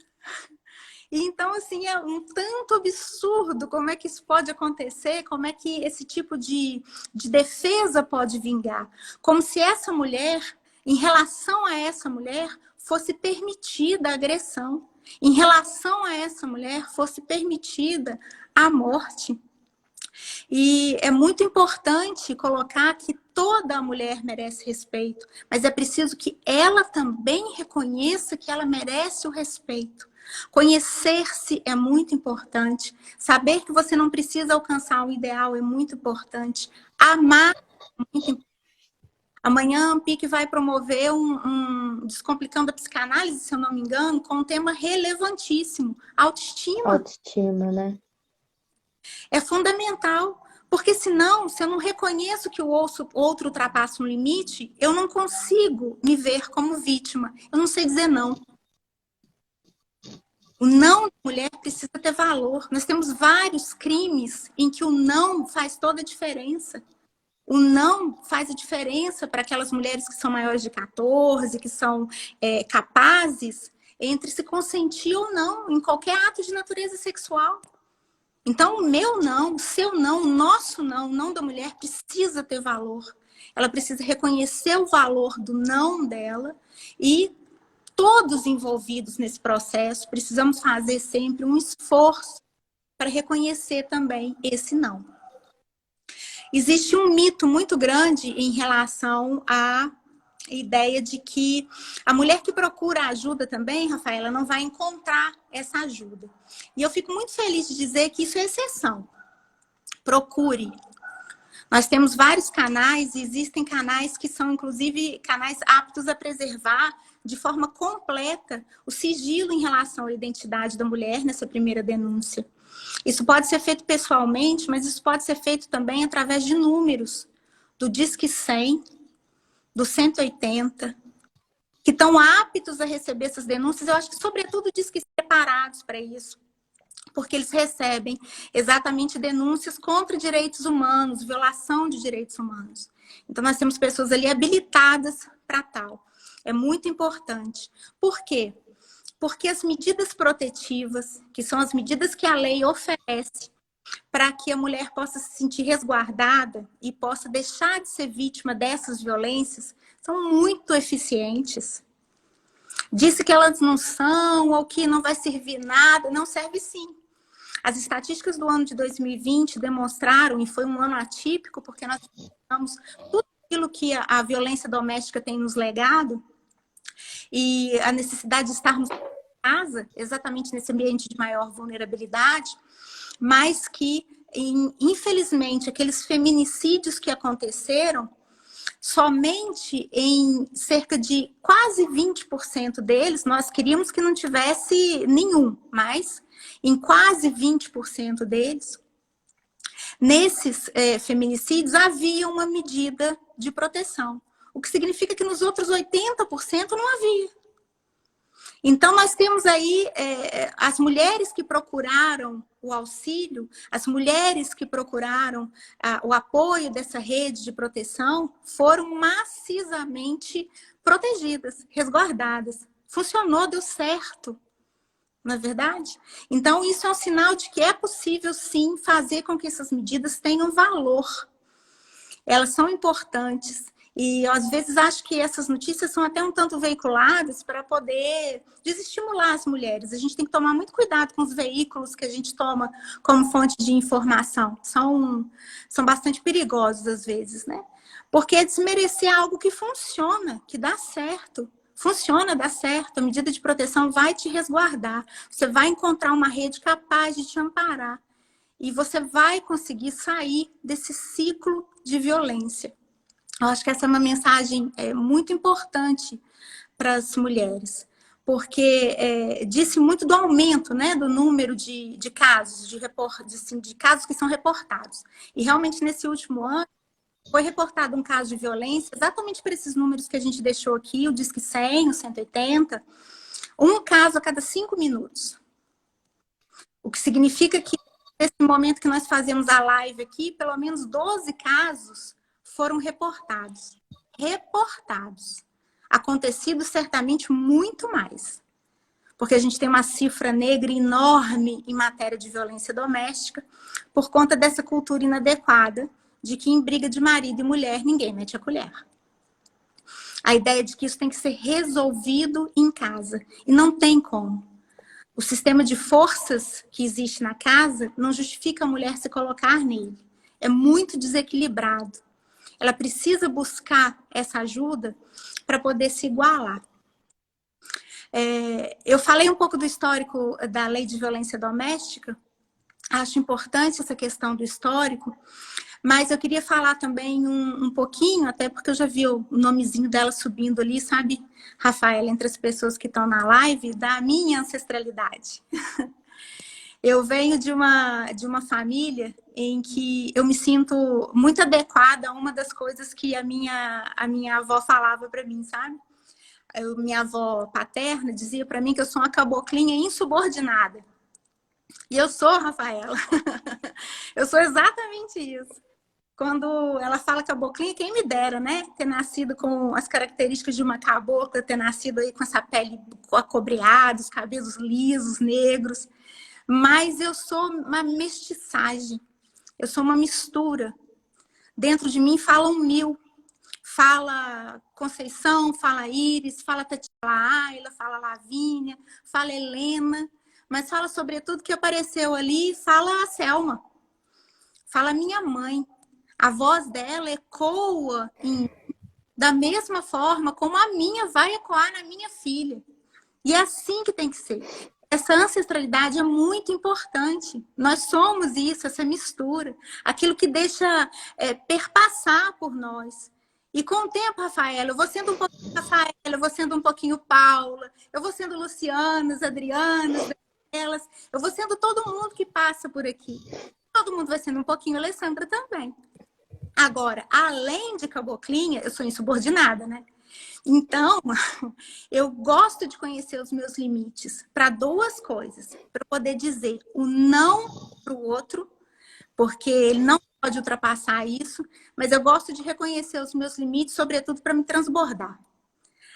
E então, assim, é um tanto absurdo como é que isso pode acontecer, como é que esse tipo de defesa pode vingar. Como se essa mulher, em relação a essa mulher, fosse permitida a agressão. Em relação a essa mulher, fosse permitida a morte. E é muito importante colocar que toda mulher merece respeito, mas é preciso que ela também reconheça que ela merece o respeito. Conhecer-se é muito importante. Saber que você não precisa alcançar o ideal é muito importante. Amar é muito importante. Amanhã a PIC vai promover um Descomplicando a Psicanálise, se eu não me engano, com um tema relevantíssimo: autoestima. Autoestima, né? É fundamental, porque senão, se eu não reconheço que o outro ultrapassa um limite, eu não consigo me ver como vítima. Eu não sei dizer não. O não da mulher precisa ter valor. Nós temos vários crimes em que o não faz toda a diferença. O não faz a diferença para aquelas mulheres que são maiores de 14, que são capazes entre se consentir ou não em qualquer ato de natureza sexual. Então, o meu não, o seu não, o nosso não, o não da mulher precisa ter valor. Ela precisa reconhecer o valor do não dela e todos envolvidos nesse processo precisamos fazer sempre um esforço para reconhecer também esse não. Existe um mito muito grande em relação à ideia de que a mulher que procura ajuda também, Rafaela, não vai encontrar essa ajuda. E eu fico muito feliz de dizer que isso é exceção. Procure. Nós temos vários canais, e existem canais que são, inclusive, canais aptos a preservar de forma completa o sigilo em relação à identidade da mulher nessa primeira denúncia. Isso pode ser feito pessoalmente, mas isso pode ser feito também através de números, do Disque 100, do 180, que estão aptos a receber essas denúncias. Eu acho que, sobretudo, Disque preparados para isso. porque eles recebem exatamente denúncias contra direitos humanos, violação de direitos humanos. Então, nós temos pessoas ali habilitadas para tal. É muito importante. Por quê? Porque as medidas protetivas, que são as medidas que a lei oferece para que a mulher possa se sentir resguardada e possa deixar de ser vítima dessas violências, são muito eficientes. Disse que elas não são, ou que não vai servir nada, não serve sim. As estatísticas do ano de 2020 demonstraram, e foi um ano atípico, porque nós tivemos tudo aquilo que a violência doméstica tem nos legado, e a necessidade de estarmos em casa, exatamente nesse ambiente de maior vulnerabilidade, mas que, infelizmente, aqueles feminicídios que aconteceram, somente em cerca de quase 20% deles, nós queríamos que não tivesse nenhum, mas em quase 20% deles, nesses feminicídios havia uma medida de proteção, o que significa que nos outros 80% não havia. Então, nós temos aí as mulheres que procuraram o auxílio, as mulheres que procuraram o apoio dessa rede de proteção foram maciçamente protegidas, resguardadas. Funcionou, deu certo, não é verdade? Então, isso é um sinal de que é possível, sim, fazer com que essas medidas tenham valor. Elas são importantes. E, às vezes, acho que essas notícias são até um tanto veiculadas para poder desestimular as mulheres. A gente tem que tomar muito cuidado com os veículos que a gente toma como fonte de informação. São bastante perigosos, às vezes, né? Porque é desmerecer algo que funciona, que dá certo. Funciona, dá certo. A medida de proteção vai te resguardar. Você vai encontrar uma rede capaz de te amparar. E você vai conseguir sair desse ciclo de violência. Eu acho que essa é uma mensagem muito importante para as mulheres, porque disse muito do aumento, né, do número de casos, de casos que são reportados. E realmente nesse último ano foi reportado um caso de violência, exatamente por esses números que a gente deixou aqui, o Disque 100, o 180, um caso a cada 5 minutos. O que significa que nesse momento que nós fazemos a live aqui, pelo menos 12 casos foram reportados. Reportados. Acontecido certamente muito mais. Porque a gente tem uma cifra negra enorme em matéria de violência doméstica por conta dessa cultura inadequada de que em briga de marido e mulher ninguém mete a colher. A ideia de que isso tem que ser resolvido em casa. E não tem como. O sistema de forças que existe na casa não justifica a mulher se colocar nele. É muito desequilibrado. Ela precisa buscar essa ajuda para poder se igualar. Eu falei um pouco do histórico da lei de violência doméstica. Acho importante essa questão do histórico. Mas eu queria falar também um pouquinho, até porque eu já vi o nomezinho dela subindo ali, sabe, Rafaela, entre as pessoas que estão na live, da minha ancestralidade. Eu venho de uma família em que eu me sinto muito adequada a uma das coisas que a minha avó falava para mim, sabe? Minha avó paterna dizia para mim que eu sou uma caboclinha insubordinada. E eu sou, Rafaela. Eu sou exatamente isso. Quando ela fala caboclinha, quem me dera, né? Ter nascido com as características de uma cabocla, ter nascido aí com essa pele acobreada, os cabelos lisos, negros. Mas eu sou uma mestiçagem. Eu sou uma mistura. Dentro de mim falam 1000. Fala Conceição, fala Iris, fala Tatiana Ayla, fala Lavínia, fala Helena. Mas fala sobretudo que apareceu ali, fala a Selma. Fala minha mãe. A voz dela ecoa da mesma forma como a minha vai ecoar na minha filha. E é assim que tem que ser. Essa ancestralidade é muito importante. Nós somos isso, essa mistura. Aquilo que deixa perpassar por nós. E com o tempo, Rafaela, eu vou sendo um pouquinho Rafaela, eu vou sendo um pouquinho Paula, eu vou sendo Lucianas, Adrianas, elas, eu vou sendo todo mundo que passa por aqui. Todo mundo vai sendo um pouquinho Alessandra também. Agora, além de caboclinha, eu sou insubordinada, né? Então, eu gosto de conhecer os meus limites para duas coisas. Para poder dizer o não para o outro, porque ele não pode ultrapassar isso, mas eu gosto de reconhecer os meus limites, sobretudo para me transbordar.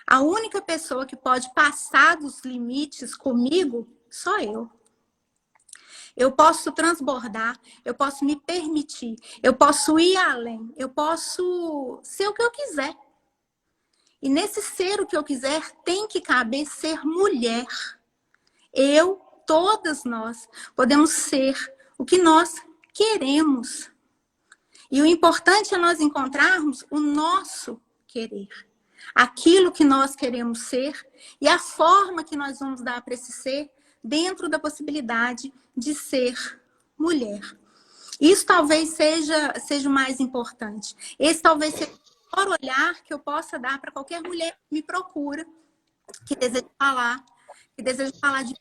A única pessoa que pode passar dos limites comigo sou eu. Eu posso transbordar, eu posso me permitir, eu posso ir além, eu posso ser o que eu quiser. E nesse ser o que eu quiser tem que caber ser mulher. Eu, todas nós, podemos ser o que nós queremos. E o importante é nós encontrarmos o nosso querer. Aquilo que nós queremos ser e a forma que nós vamos dar para esse ser dentro da possibilidade de ser mulher. Isso talvez seja o mais importante. Esse talvez seja o melhor olhar que eu possa dar para qualquer mulher que me procura, que deseja falar de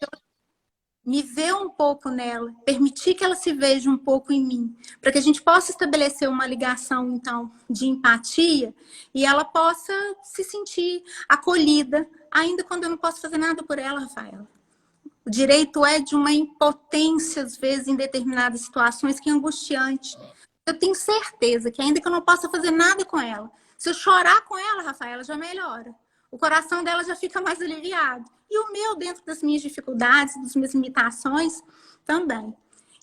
me ver um pouco nela, permitir que ela se veja um pouco em mim, para que a gente possa estabelecer uma ligação, então, de empatia e ela possa se sentir acolhida, ainda quando eu não posso fazer nada por ela, Rafaela. O direito é de uma impotência, às vezes, em determinadas situações, que é angustiante. Eu tenho certeza que ainda que eu não possa fazer nada com ela, se eu chorar com ela, Rafaela, já melhora. O coração dela já fica mais aliviado. E o meu, dentro das minhas dificuldades, das minhas limitações, também.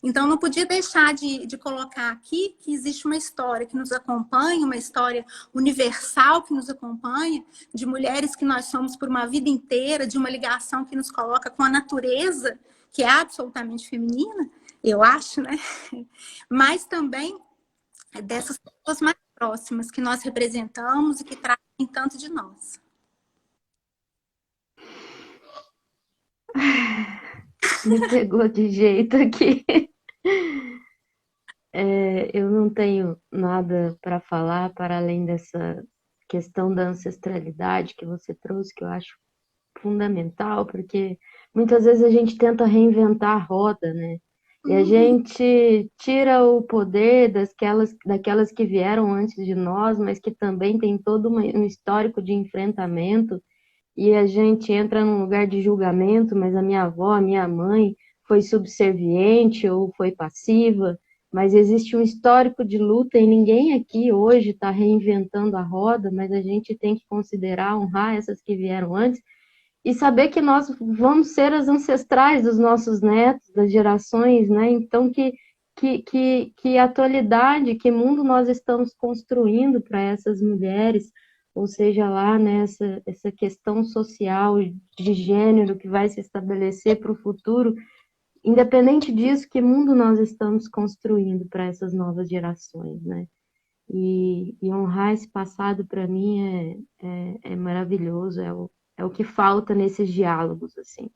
Então, não podia deixar de colocar aqui que existe uma história que nos acompanha, uma história universal que nos acompanha, de mulheres que nós somos por uma vida inteira, de uma ligação que nos coloca com a natureza, que é absolutamente feminina, eu acho, né? Mas também dessas pessoas mais próximas que nós representamos e que trazem tanto de nós. Me pegou de jeito aqui. Eu não tenho nada para falar para além dessa questão da ancestralidade que você trouxe, que eu acho fundamental, porque muitas vezes a gente tenta reinventar a roda, né? E a gente tira o poder daquelas que vieram antes de nós, mas que também tem todo um histórico de enfrentamento, e a gente entra num lugar de julgamento, mas a minha avó, a minha mãe foi subserviente ou foi passiva, mas existe um histórico de luta e ninguém aqui hoje está reinventando a roda, mas a gente tem que considerar, honrar essas que vieram antes e saber que nós vamos ser as ancestrais dos nossos netos, das gerações, né? Então, que atualidade, que mundo nós estamos construindo para essas mulheres, ou seja lá, né, essa questão social de gênero que vai se estabelecer para o futuro, independente disso, que mundo nós estamos construindo para essas novas gerações, né? E honrar esse passado, para mim, é maravilhoso, é o que falta nesses diálogos, assim.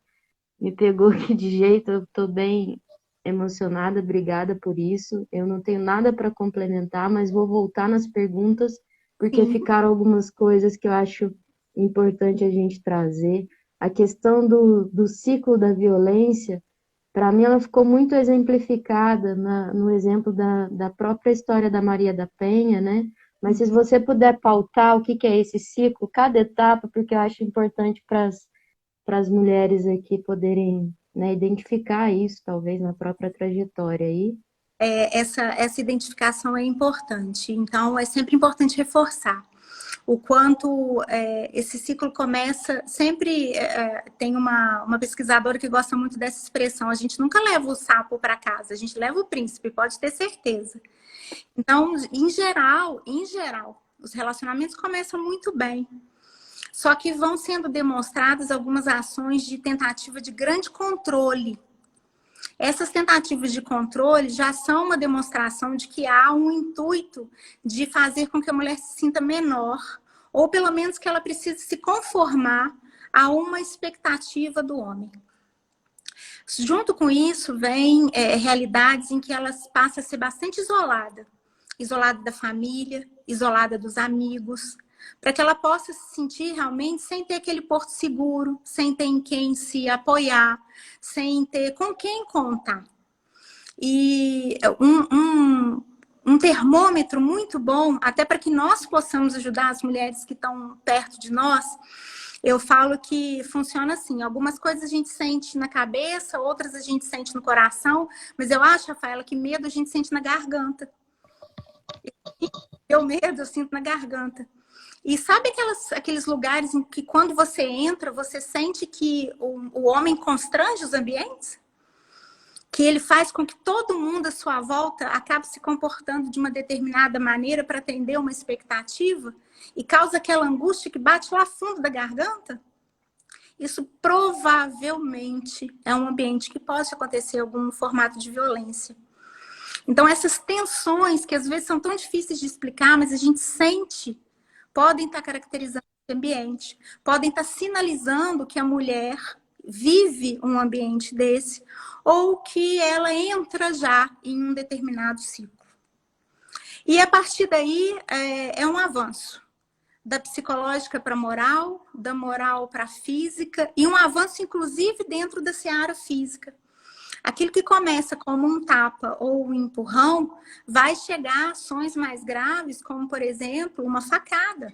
Me pegou aqui de jeito, eu estou bem emocionada, obrigada por isso. Eu não tenho nada para complementar, mas vou voltar nas perguntas, porque ficaram algumas coisas que eu acho importante a gente trazer. A questão do ciclo da violência, para mim ela ficou muito exemplificada no exemplo da própria história da Maria da Penha, né? Mas se você puder pautar o que é esse ciclo, cada etapa, porque eu acho importante para as mulheres aqui poderem, né, identificar isso, talvez, na própria trajetória aí. Essa identificação é importante. Então, é sempre importante reforçar o quanto esse ciclo começa. Sempre tem uma pesquisadora que gosta muito dessa expressão: a gente nunca leva o sapo para casa, a gente leva o príncipe, pode ter certeza. Então, em geral, os relacionamentos começam muito bem. Só que vão sendo demonstradas algumas ações de tentativa de grande controle. Essas tentativas de controle já são uma demonstração de que há um intuito de fazer com que a mulher se sinta menor, ou pelo menos que ela precise se conformar a uma expectativa do homem. Junto com isso, vem realidades em que ela passa a ser bastante isolada. Isolada da família, isolada dos amigos, para que ela possa se sentir realmente sem ter aquele porto seguro, sem ter em quem se apoiar, sem ter com quem contar. E um termômetro muito bom, até para que nós possamos ajudar as mulheres que estão perto de nós. Eu falo que funciona assim, algumas coisas a gente sente na cabeça, outras a gente sente no coração, mas eu acho, Rafaela, que medo a gente sente na garganta. Eu medo eu sinto na garganta. E sabe aqueles lugares em que quando você entra, você sente que o homem constrange os ambientes? Que ele faz com que todo mundo à sua volta acabe se comportando de uma determinada maneira para atender uma expectativa e causa aquela angústia que bate lá fundo da garganta? Isso provavelmente é um ambiente que pode acontecer algum formato de violência. Então, essas tensões, que às vezes são tão difíceis de explicar, mas a gente sente, podem estar caracterizando esse ambiente, podem estar sinalizando que a mulher vive um ambiente desse, ou que ela entra já em um determinado ciclo. E a partir daí é um avanço. Da psicológica para a moral, da moral para a física, e um avanço, inclusive, dentro da seara física. Aquilo que começa como um tapa ou um empurrão, vai chegar a ações mais graves, como, por exemplo, uma facada.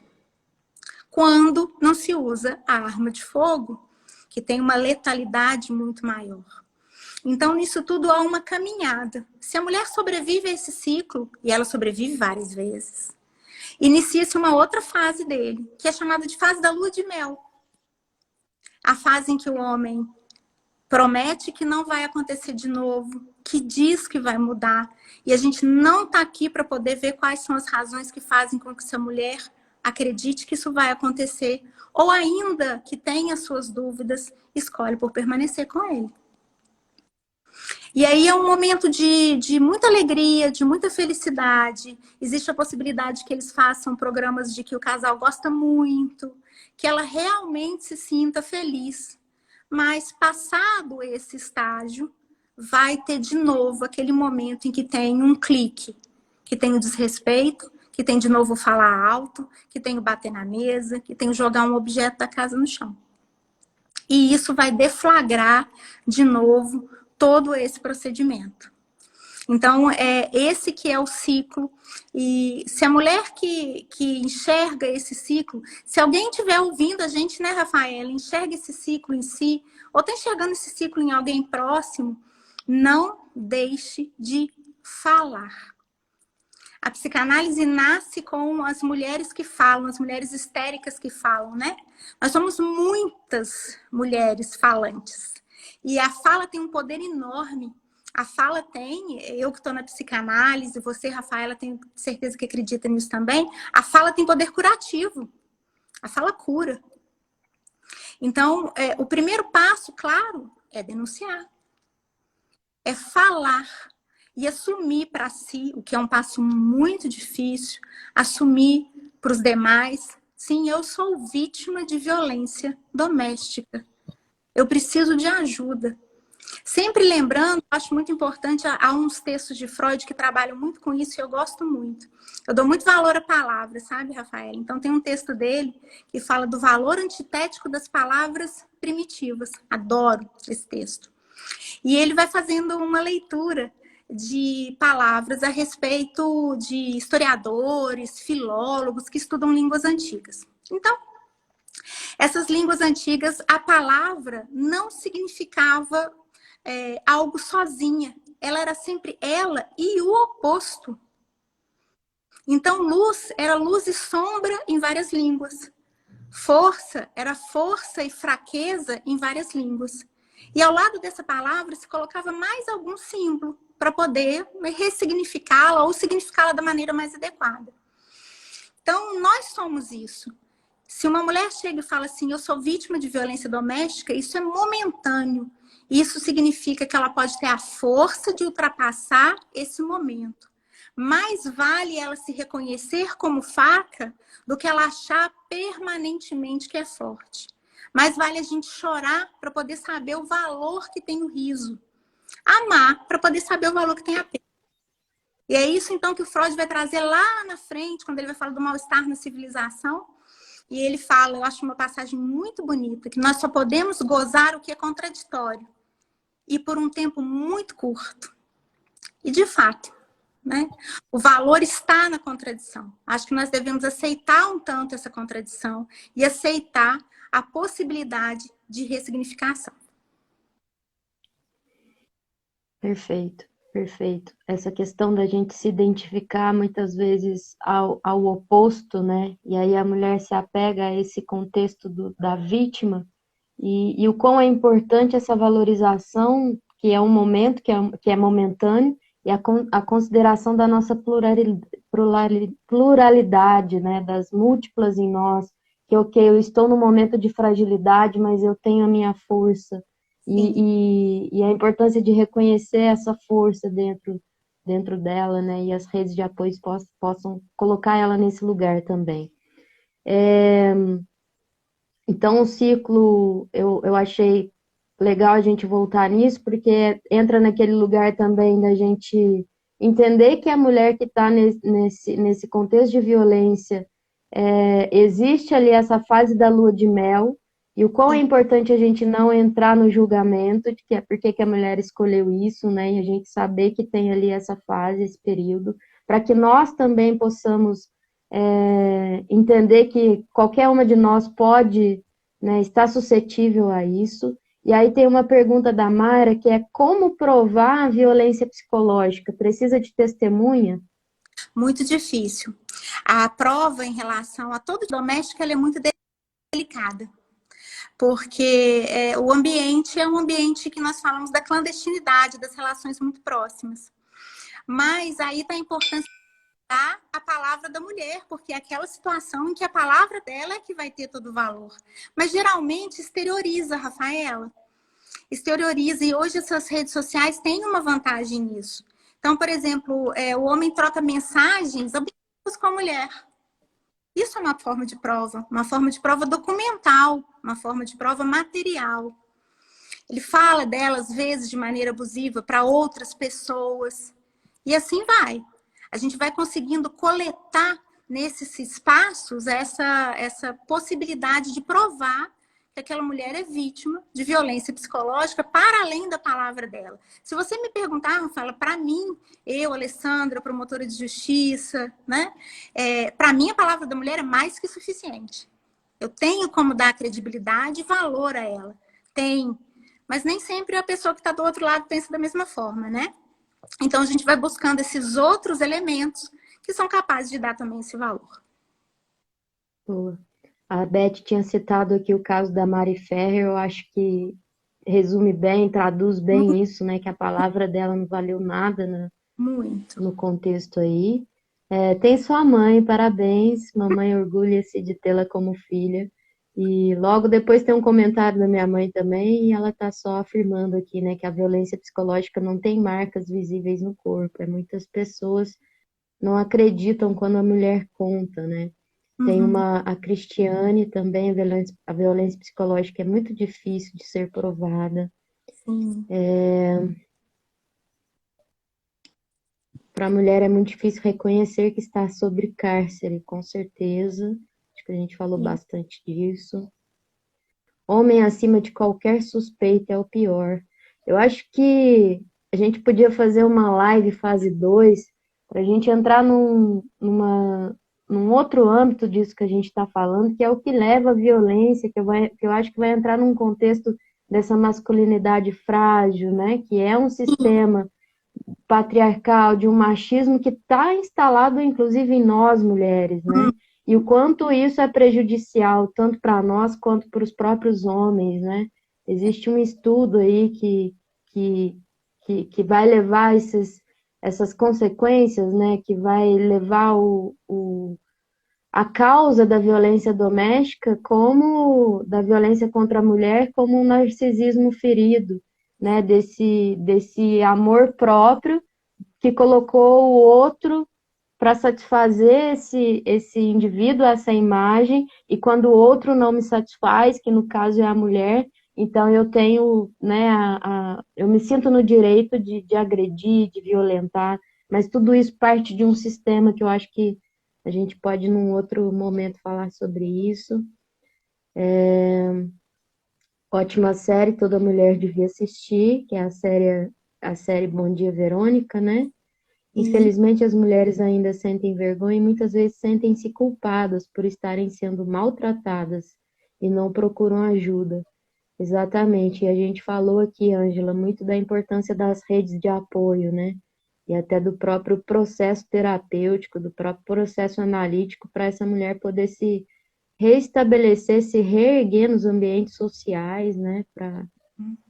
Quando não se usa a arma de fogo, que tem uma letalidade muito maior. Então, nisso tudo há uma caminhada. Se a mulher sobrevive a esse ciclo, e ela sobrevive várias vezes, inicia-se uma outra fase dele, que é chamada de fase da lua de mel. A fase em que o homem promete que não vai acontecer de novo, que diz que vai mudar, e a gente não está aqui para poder ver quais são as razões que fazem com que essa mulher acredite que isso vai acontecer, ou ainda que tenha suas dúvidas, escolhe por permanecer com ele. E aí é um momento de muita alegria, de muita felicidade. Existe a possibilidade que eles façam programas de que o casal gosta muito, que ela realmente se sinta feliz. Mas passado esse estágio, vai ter de novo aquele momento em que tem um clique, que tem o desrespeito, que tem de novo falar alto, que tem o bater na mesa, que tem o jogar um objeto da casa no chão. E isso vai deflagrar de novo todo esse procedimento. Então, esse que é o ciclo. E se a mulher que enxerga esse ciclo, se alguém estiver ouvindo a gente, né, Rafaela, enxerga esse ciclo em si, ou está enxergando esse ciclo em alguém próximo, não deixe de falar. A psicanálise nasce com as mulheres que falam, as mulheres histéricas que falam, né? Nós somos muitas mulheres falantes. E a fala tem um poder enorme. A fala tem, eu que estou na psicanálise, você, Rafaela, tenho certeza que acredita nisso também, a fala tem poder curativo. A fala cura. Então, o primeiro passo, claro, é denunciar. É falar e assumir para si, o que é um passo muito difícil, assumir para os demais, sim, eu sou vítima de violência doméstica. Eu preciso de ajuda. Sempre lembrando, acho muito importante, há uns textos de Freud que trabalham muito com isso e eu gosto muito. Eu dou muito valor à palavra, sabe, Rafael? Então tem um texto dele que fala do valor antitético das palavras primitivas. Adoro esse texto. E ele vai fazendo uma leitura de palavras a respeito de historiadores, filólogos que estudam línguas antigas. Então, essas línguas antigas, a palavra não significava algo sozinha. Ela era sempre ela e o oposto. Então, luz era luz e sombra em várias línguas. Força era força e fraqueza em várias línguas. E ao lado dessa palavra se colocava mais algum símbolo para poder ressignificá-la ou significá-la da maneira mais adequada. Então, nós somos isso. Se uma mulher chega e fala assim, eu sou vítima de violência doméstica, isso é momentâneo. Isso significa que ela pode ter a força de ultrapassar esse momento. Mais vale ela se reconhecer como fraca do que ela achar permanentemente que é forte. Mais vale a gente chorar para poder saber o valor que tem o riso. Amar para poder saber o valor que tem a pena. E é isso então que o Freud vai trazer lá na frente, quando ele vai falar do mal-estar na civilização. E ele fala, eu acho uma passagem muito bonita, que nós só podemos gozar o que é contraditório. E por um tempo muito curto. E de fato, né? O valor está na contradição. Acho que nós devemos aceitar um tanto essa contradição e aceitar a possibilidade de ressignificação. Perfeito, perfeito. Essa questão da gente se identificar muitas vezes ao oposto, né? E aí a mulher se apega a esse contexto da vítima e o quão é importante essa valorização, que é um momento, que é momentâneo, e a consideração da nossa pluralidade, né? Das múltiplas em nós, que ok, eu estou num momento de fragilidade, mas eu tenho a minha força. E a importância de reconhecer essa força dentro dela, né? E as redes de apoio possam colocar ela nesse lugar também. Então, o ciclo, eu achei legal a gente voltar nisso, porque entra naquele lugar também da gente entender que a mulher que está nesse contexto de violência, existe ali essa fase da lua de mel, e o quão é importante a gente não entrar no julgamento de que é porque que a mulher escolheu isso, né? E a gente saber que tem ali essa fase, esse período, para que nós também possamos entender que qualquer uma de nós pode, né, estar suscetível a isso. E aí tem uma pergunta da Mara, que é como provar a violência psicológica? Precisa de testemunha? Muito difícil. A prova em relação a todo doméstico ela é muito delicada, porque o ambiente é um ambiente que nós falamos da clandestinidade, das relações muito próximas. Mas aí está a importância a palavra da mulher, porque é aquela situação em que a palavra dela é que vai ter todo o valor. Mas geralmente exterioriza, Rafaela. Exterioriza, e hoje essas redes sociais têm uma vantagem nisso. Então, por exemplo, o homem troca mensagens abusivas com a mulher. Isso é uma forma de prova documental, uma forma de prova material. Ele fala dela, às vezes, de maneira abusiva para outras pessoas. E assim vai. A gente vai conseguindo coletar nesses espaços essa possibilidade de provar que aquela mulher é vítima de violência psicológica para além da palavra dela. Se você me perguntar, Rafaela, para mim, eu, Alessandra, promotora de justiça, né? Para mim, a palavra da mulher é mais que suficiente. Eu tenho como dar credibilidade e valor a ela. Tem. Mas nem sempre a pessoa que está do outro lado pensa da mesma forma, né? Então, a gente vai buscando esses outros elementos que são capazes de dar também esse valor. Boa. A Beth tinha citado aqui o caso da Mari Ferrer, eu acho que resume bem, traduz bem isso, né? Que a palavra dela não valeu nada Muito. no contexto aí. Tem sua mãe, parabéns, mamãe orgulha-se de tê-la como filha. E logo depois tem um comentário da minha mãe também, e ela está só afirmando aqui, né, que a violência psicológica não tem marcas visíveis no corpo. Muitas pessoas não acreditam quando a mulher conta, né? Tem a Cristiane também, a violência psicológica é muito difícil de ser provada. Sim. Para a mulher é muito difícil reconhecer que está sob cárcere, com certeza. Acho que a gente falou bastante disso. Homem acima de qualquer suspeita é o pior. Eu acho que a gente podia fazer uma live fase 2 para a gente entrar num outro âmbito disso que a gente está falando, que é o que leva à violência, que eu acho que vai entrar num contexto dessa masculinidade frágil, né? Que é um sistema patriarcal, de um machismo que está instalado, inclusive, em nós, mulheres, né? E o quanto isso é prejudicial, tanto para nós quanto para os próprios homens, né? Existe um estudo aí que vai levar essas consequências, né? Que vai levar a causa da violência doméstica como da violência contra a mulher como um narcisismo ferido, né? Desse amor próprio que colocou o outro para satisfazer esse indivíduo, essa imagem, e quando o outro não me satisfaz, que no caso é a mulher, então eu tenho, né, eu me sinto no direito de agredir, de violentar, mas tudo isso parte de um sistema que eu acho que a gente pode, num outro momento, falar sobre isso. Ótima série, toda mulher devia assistir, que é a série Bom Dia, Verônica, né? E Infelizmente, as mulheres ainda sentem vergonha e muitas vezes sentem-se culpadas por estarem sendo maltratadas e não procuram ajuda. Exatamente. E a gente falou aqui, Ângela, muito da importância das redes de apoio, né? E até do próprio processo terapêutico, do próprio processo analítico, para essa mulher poder se restabelecer, se reerguer nos ambientes sociais, né? Para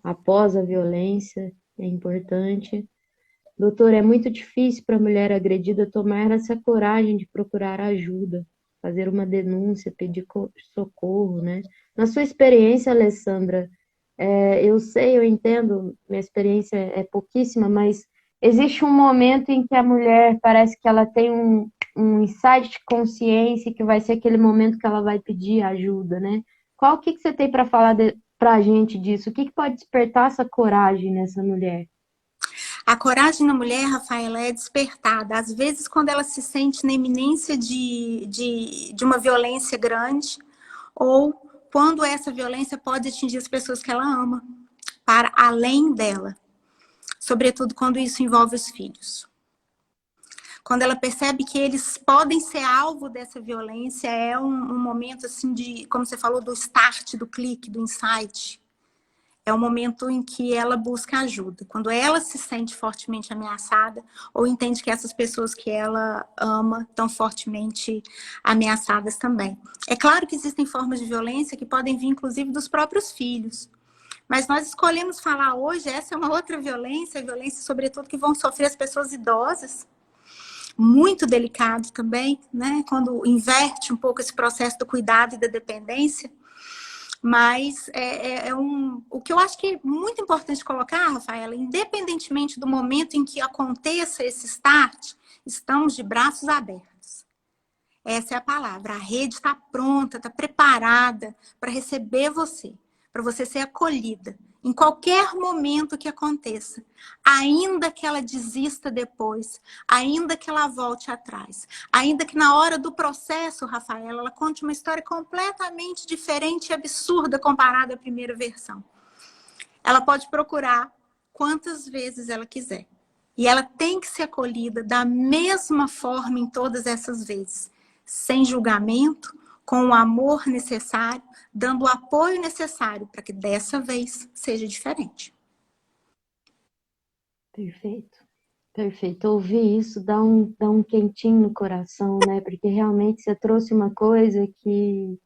após a violência, é importante. Doutor, é muito difícil para a mulher agredida tomar essa coragem de procurar ajuda, fazer uma denúncia, pedir socorro, né? Na sua experiência, Alessandra, eu sei, eu entendo, minha experiência é pouquíssima, mas existe um momento em que a mulher parece que ela tem um insight de consciência que vai ser aquele momento que ela vai pedir ajuda, né? Qual o que você tem para falar para a gente disso? O que pode despertar essa coragem nessa mulher? a coragem na mulher, Rafaela, é despertada. Às vezes, quando ela se sente na iminência de uma violência grande, ou quando essa violência pode atingir as pessoas que ela ama, para além dela. Sobretudo quando isso envolve os filhos. Quando ela percebe que eles podem ser alvo dessa violência, é um momento assim de, como você falou, do start, do clique, do insight. É o momento em que ela busca ajuda. Quando ela se sente fortemente ameaçada ou entende que essas pessoas que ela ama estão fortemente ameaçadas também. É claro que existem formas de violência que podem vir, inclusive, dos próprios filhos. Mas nós escolhemos falar hoje, essa é uma outra violência, violência, sobretudo, que vão sofrer as pessoas idosas, muito delicado também, né? Quando inverte um pouco esse processo do cuidado e da dependência. Mas o que eu acho que é muito importante colocar, Rafaela, independentemente do momento em que aconteça esse start, estamos de braços abertos. Essa é a palavra. A rede está pronta, está preparada para receber você, para você ser acolhida em qualquer momento que aconteça, ainda que ela desista depois, ainda que ela volte atrás, ainda que na hora do processo, Rafaela, ela conte uma história completamente diferente e absurda comparada à primeira versão. Ela pode procurar quantas vezes ela quiser. E ela tem que ser acolhida da mesma forma em todas essas vezes, sem julgamento, com o amor necessário, dando o apoio necessário para que dessa vez seja diferente. Perfeito, perfeito. Ouvir isso dá um quentinho no coração, né? Porque realmente você trouxe uma coisa que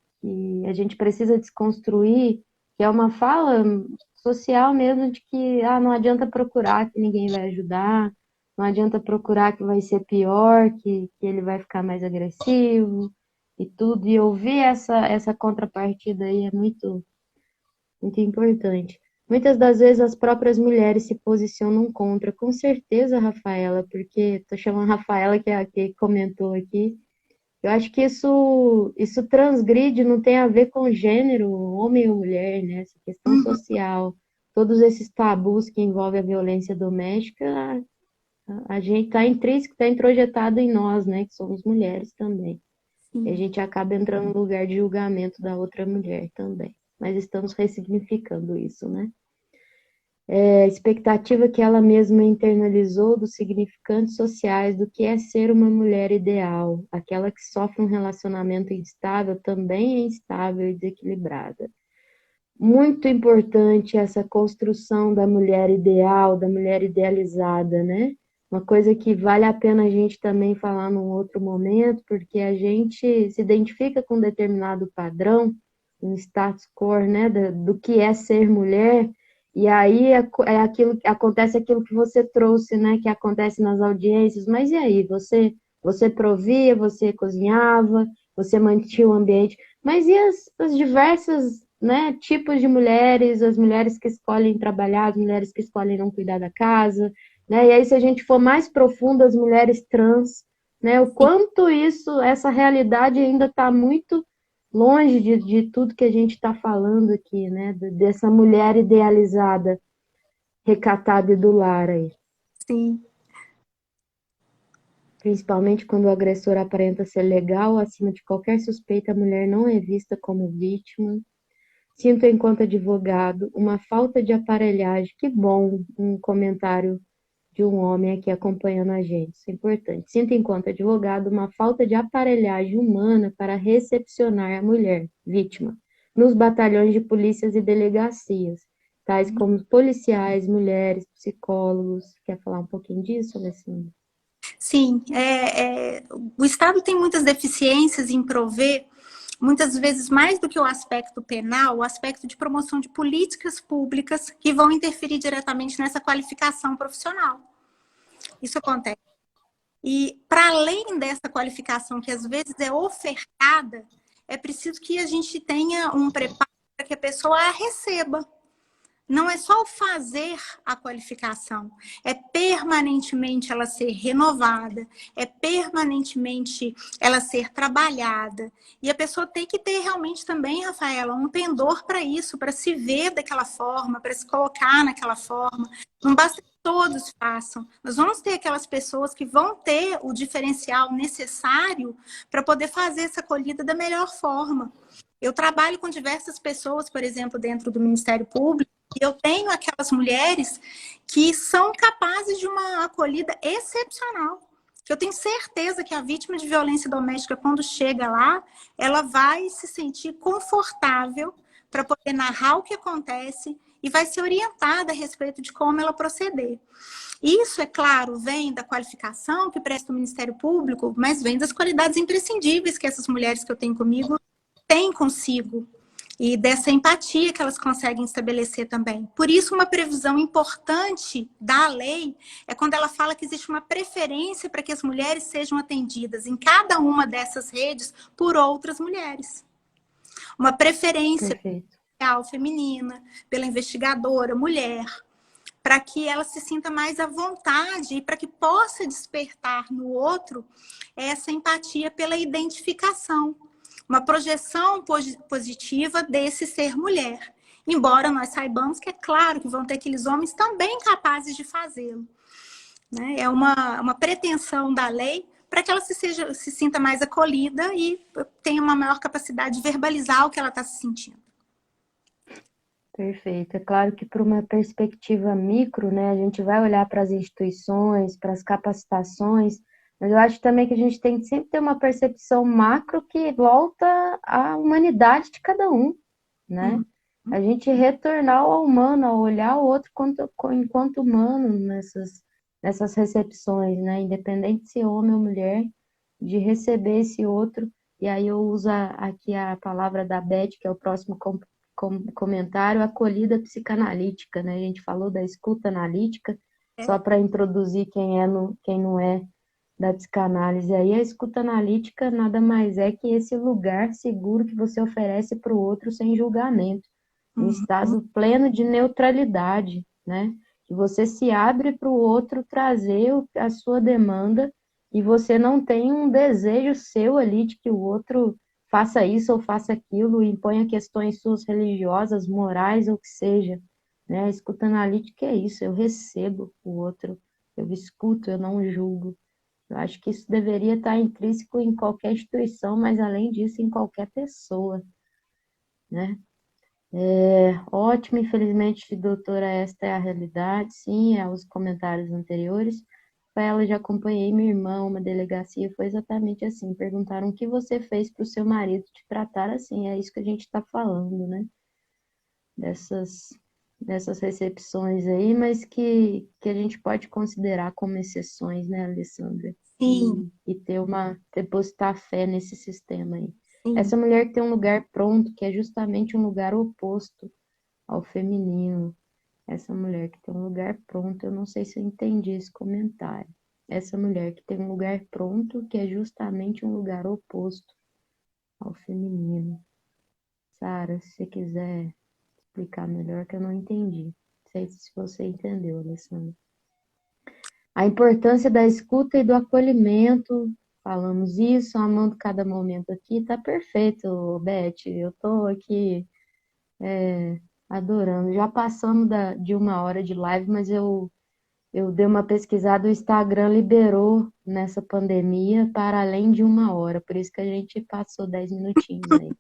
a gente precisa desconstruir, que é uma fala social mesmo de que não adianta procurar que ninguém vai ajudar, não adianta procurar que vai ser pior, que ele vai ficar mais agressivo e tudo. E ouvir essa contrapartida aí é muito, muito importante. Muitas das vezes as próprias mulheres se posicionam contra, com certeza, Rafaela, porque estou chamando a Rafaela, que é a que comentou aqui. Eu acho que isso transgride, não tem a ver com gênero, homem ou mulher, né? Essa questão social, todos esses tabus que envolvem a violência doméstica, a gente está intrínseco, está introjetado em nós, né? Que somos mulheres também. E a Sim. gente acaba entrando no lugar de julgamento da outra mulher também. Mas estamos ressignificando isso, né? A expectativa que ela mesma internalizou dos significantes sociais do que é ser uma mulher ideal, aquela que sofre um relacionamento instável, também é instável e desequilibrada. Muito importante essa construção da mulher ideal, da mulher idealizada, né? Uma coisa que vale a pena a gente também falar num outro momento, porque a gente se identifica com um determinado padrão, um status quo, né, do que é ser mulher, e aí acontece aquilo que você trouxe, né, que acontece nas audiências, mas e aí, você provia, você cozinhava, você mantinha o ambiente, mas e as diversas, né, tipos de mulheres, as mulheres que escolhem trabalhar, as mulheres que escolhem não cuidar da casa, né? E aí, se a gente for mais profundo, as mulheres trans, né? O quanto essa realidade ainda está muito longe de tudo que a gente está falando aqui, né? Dessa mulher idealizada, recatada e do lar aí. Sim. Principalmente quando o agressor aparenta ser legal, acima de qualquer suspeita, a mulher não é vista como vítima. Sinto, enquanto advogado, uma falta de aparelhagem. Que bom um comentário de um homem aqui acompanhando a gente. Isso é importante. Sinto, enquanto advogado, uma falta de aparelhagem humana para recepcionar a mulher, vítima, nos batalhões de polícias e delegacias, tais como policiais, mulheres, psicólogos. Quer falar um pouquinho disso, Alessandra? Sim, o Estado tem muitas deficiências em prover, muitas vezes mais do que o aspecto penal, o aspecto de promoção de políticas públicas que vão interferir diretamente nessa qualificação profissional. Isso acontece. E, para além dessa qualificação que às vezes é ofertada, é preciso que a gente tenha um preparo para que a pessoa a receba. Não é só o fazer a qualificação, é permanentemente ela ser renovada, é permanentemente ela ser trabalhada. E a pessoa tem que ter realmente também, Rafaela, um pendor para isso, para se ver daquela forma, para se colocar naquela forma. Não basta que todos façam. Nós vamos ter aquelas pessoas que vão ter o diferencial necessário para poder fazer essa acolhida da melhor forma. Eu trabalho com diversas pessoas, por exemplo, dentro do Ministério Público, e eu tenho aquelas mulheres que são capazes de uma acolhida excepcional. Que eu tenho certeza que a vítima de violência doméstica, quando chega lá, ela vai se sentir confortável para poder narrar o que acontece e vai ser orientada a respeito de como ela proceder. Isso, é claro, vem da qualificação que presta o Ministério Público, mas vem das qualidades imprescindíveis que essas mulheres que eu tenho comigo têm consigo e dessa empatia que elas conseguem estabelecer também. Por isso, uma previsão importante da lei é quando ela fala que existe uma preferência para que as mulheres sejam atendidas em cada uma dessas redes por outras mulheres. Uma preferência Perfeito. feminina, pela investigadora, mulher, para que ela se sinta mais à vontade e para que possa despertar no outro essa empatia pela identificação, uma projeção positiva desse ser mulher. Embora nós saibamos que é claro que vão ter aqueles homens também capazes de fazê-lo. Né? É uma pretensão da lei para que ela se sinta mais acolhida e tenha uma maior capacidade de verbalizar o que ela está se sentindo. Perfeito. É claro que para uma perspectiva micro, né, a gente vai olhar para as instituições, para as capacitações, mas eu acho também que a gente tem que sempre ter uma percepção macro que volta à humanidade de cada um, né? A gente retornar ao humano, ao olhar o outro enquanto humano nessas recepções, né? Independente se homem ou mulher, de receber esse outro. E aí eu uso aqui a palavra da Beth, que é o próximo comentário, acolhida psicanalítica, né? A gente falou da escuta analítica, só para introduzir quem não é da psicanálise. Aí a escuta analítica nada mais é que esse lugar seguro que você oferece para o outro sem julgamento, em estado pleno de neutralidade, né? Que você se abre para o outro trazer a sua demanda e você não tem um desejo seu ali de que o outro faça isso ou faça aquilo, imponha questões suas religiosas, morais ou o que seja. Né? A escuta analítica é isso, eu recebo o outro, eu escuto, eu não julgo. Eu acho que isso deveria estar intrínseco em qualquer instituição, mas além disso, em qualquer pessoa. Né? Ótimo, infelizmente, doutora, esta é a realidade, sim, é os comentários anteriores. Ela já acompanhei minha irmã, uma delegacia, foi exatamente assim. Perguntaram o que você fez para o seu marido te tratar assim. É isso que a gente está falando, né? Dessas recepções aí, mas que a gente pode considerar como exceções, né, Alessandra? Sim. E depositar fé nesse sistema aí. Sim. Essa mulher que tem um lugar pronto, que é justamente um lugar oposto ao feminino. Essa mulher que tem um lugar pronto, eu não sei se eu entendi esse comentário. Essa mulher que tem um lugar pronto, que é justamente um lugar oposto ao feminino. Sara, se você quiser explicar melhor, que eu não entendi. Não sei se você entendeu, Alessandra. A importância da escuta e do acolhimento. Falamos isso, amando cada momento aqui. Tá perfeito, Beth. Eu tô aqui adorando. Já passamos de 1 hora de live, mas eu dei uma pesquisada, o Instagram liberou nessa pandemia para além de 1 hora, por isso que a gente passou 10 minutinhos aí.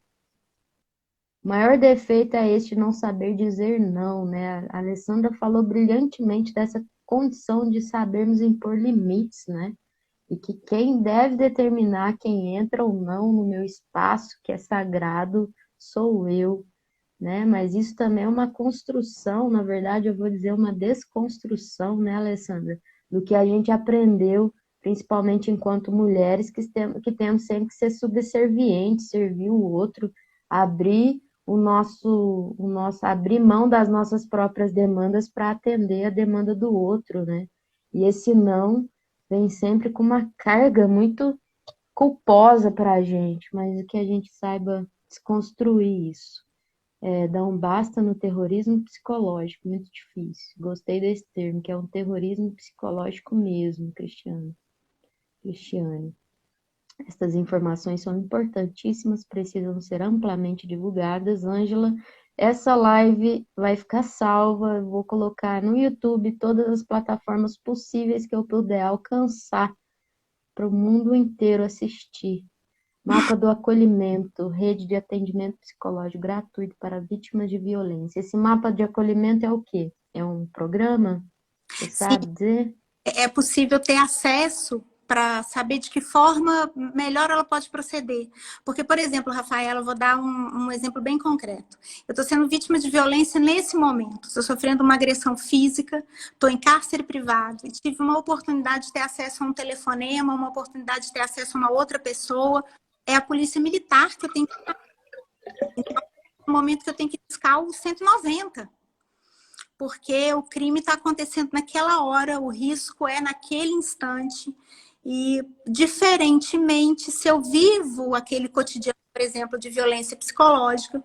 O maior defeito é este não saber dizer não, né? A Alessandra falou brilhantemente dessa condição de sabermos impor limites, né? E que quem deve determinar quem entra ou não no meu espaço, que é sagrado, sou eu, né? Mas isso também é uma construção, na verdade, eu vou dizer uma desconstrução, né, Alessandra? Do que a gente aprendeu, principalmente enquanto mulheres, que temos sempre que ser subservientes, servir o outro, abrir abrir mão das nossas próprias demandas para atender a demanda do outro, né? E esse não vem sempre com uma carga muito culposa para a gente, mas que a gente saiba desconstruir isso. Dar um basta no terrorismo psicológico, muito difícil. Gostei desse termo, que é um terrorismo psicológico mesmo, Cristiane. Estas informações são importantíssimas, precisam ser amplamente divulgadas. Ângela, essa live vai ficar salva, eu vou colocar no YouTube todas as plataformas possíveis que eu puder alcançar para o mundo inteiro assistir. Mapa do acolhimento, rede de atendimento psicológico gratuito para vítimas de violência. Esse mapa de acolhimento é o quê? É um programa? Você sabe dizer? É possível ter acesso para saber de que forma melhor ela pode proceder. Porque, por exemplo, Rafaela, eu vou dar um exemplo bem concreto. Eu estou sendo vítima de violência nesse momento. Estou sofrendo uma agressão física, estou em cárcere privado e tive uma oportunidade de ter acesso a um telefonema, uma oportunidade de ter acesso a uma outra pessoa. É a polícia militar que eu tenho que... Então, no momento que eu tenho que buscar o 190. Porque o crime está acontecendo naquela hora, o risco é naquele instante. E, diferentemente, se eu vivo aquele cotidiano, por exemplo, de violência psicológica,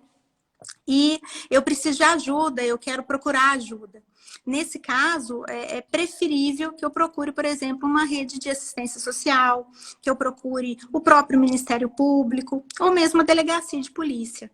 e eu preciso de ajuda, eu quero procurar ajuda. Nesse caso, é preferível que eu procure, por exemplo, uma rede de assistência social, que eu procure o próprio Ministério Público, ou mesmo a delegacia de polícia.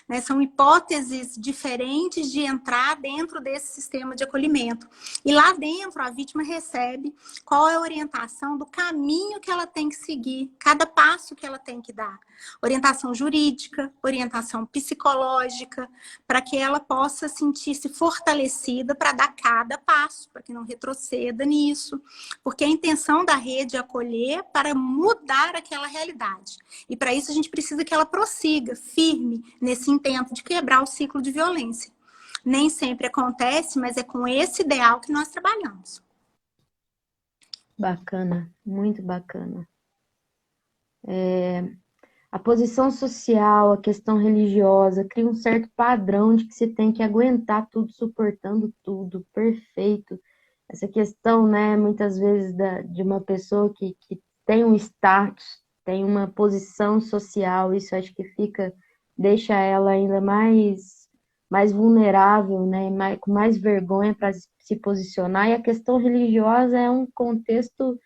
Né? São hipóteses diferentes de entrar dentro desse sistema de acolhimento. E lá dentro, a vítima recebe qual é a orientação do caminho que ela tem que seguir, cada passo que ela tem que dar. Orientação jurídica, orientação psicológica, para que ela possa sentir-se fortalecida para dar cada passo, para que não retroceda nisso. Porque a intenção da rede é acolher para mudar aquela realidade. E para isso a gente precisa que ela prossiga firme nesse intento de quebrar o ciclo de violência. Nem sempre acontece, mas é com esse ideal que nós trabalhamos. Bacana, muito bacana. A posição social, a questão religiosa, cria um certo padrão de que se tem que aguentar tudo, suportando tudo, perfeito. Essa questão, né, muitas vezes de uma pessoa que tem um status, tem uma posição social, isso acho que deixa ela ainda mais vulnerável, né, com mais vergonha para se posicionar. E a questão religiosa é um contexto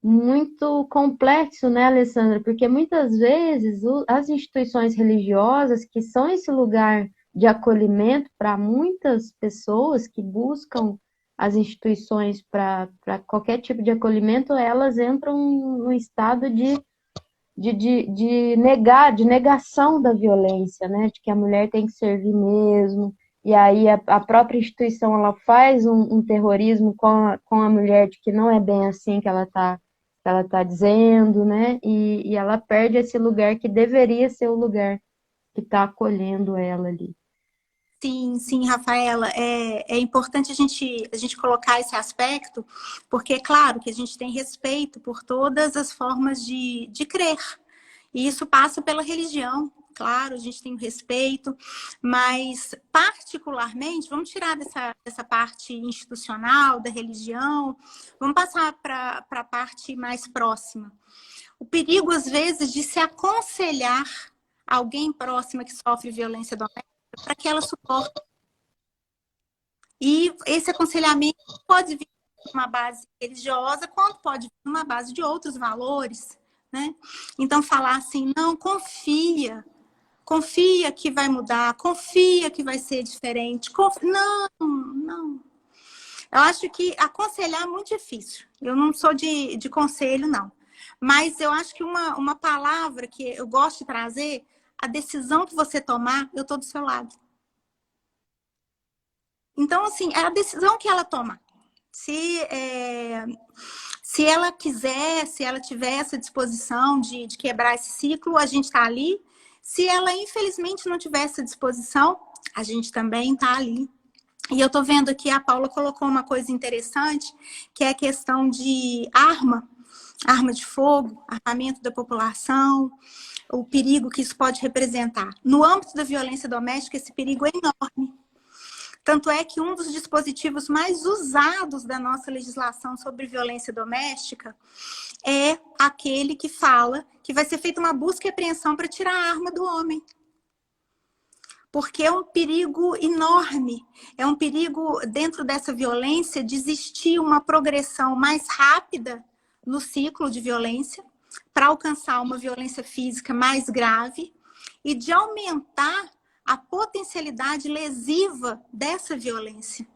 muito complexo, né, Alessandra? Porque muitas vezes as instituições religiosas, que são esse lugar de acolhimento para muitas pessoas que buscam as instituições para qualquer tipo de acolhimento, elas entram num estado de negação da violência, né? De que a mulher tem que servir mesmo. E aí a própria instituição ela faz um terrorismo com a mulher de que não é bem assim que ela está dizendo, né? E ela perde esse lugar que deveria ser o lugar que está acolhendo ela ali. Sim, sim, Rafaela, é importante a gente colocar esse aspecto, porque é claro que a gente tem respeito por todas as formas de crer, e isso passa pela religião, claro, a gente tem respeito, mas particularmente, vamos tirar dessa parte institucional, da religião, vamos passar para a parte mais próxima. O perigo, às vezes, de se aconselhar alguém próxima que sofre violência doméstica, para que ela suporte. E esse aconselhamento pode vir de uma base religiosa, quanto pode vir de uma base de outros valores, né? Então, falar assim, não, confia que vai mudar, confia que vai ser diferente. Não. Eu acho que aconselhar é muito difícil. Eu não sou de conselho, não. Mas eu acho que uma palavra que eu gosto de trazer, a decisão que você tomar, eu estou do seu lado. Então, assim, é a decisão que ela toma. Se ela quiser, se ela tiver essa disposição de quebrar esse ciclo, a gente está ali. Se ela, infelizmente, não tiver essa disposição, a gente também está ali. E eu estou vendo aqui, a Paula colocou uma coisa interessante, que é a questão de arma de fogo, armamento da população, o perigo que isso pode representar. No âmbito da violência doméstica, esse perigo é enorme. Tanto é que um dos dispositivos mais usados da nossa legislação sobre violência doméstica é aquele que fala que vai ser feita uma busca e apreensão para tirar a arma do homem. Porque é um perigo enorme, é um perigo dentro dessa violência de existir uma progressão mais rápida no ciclo de violência para alcançar uma violência física mais grave e de aumentar a potencialidade lesiva dessa violência.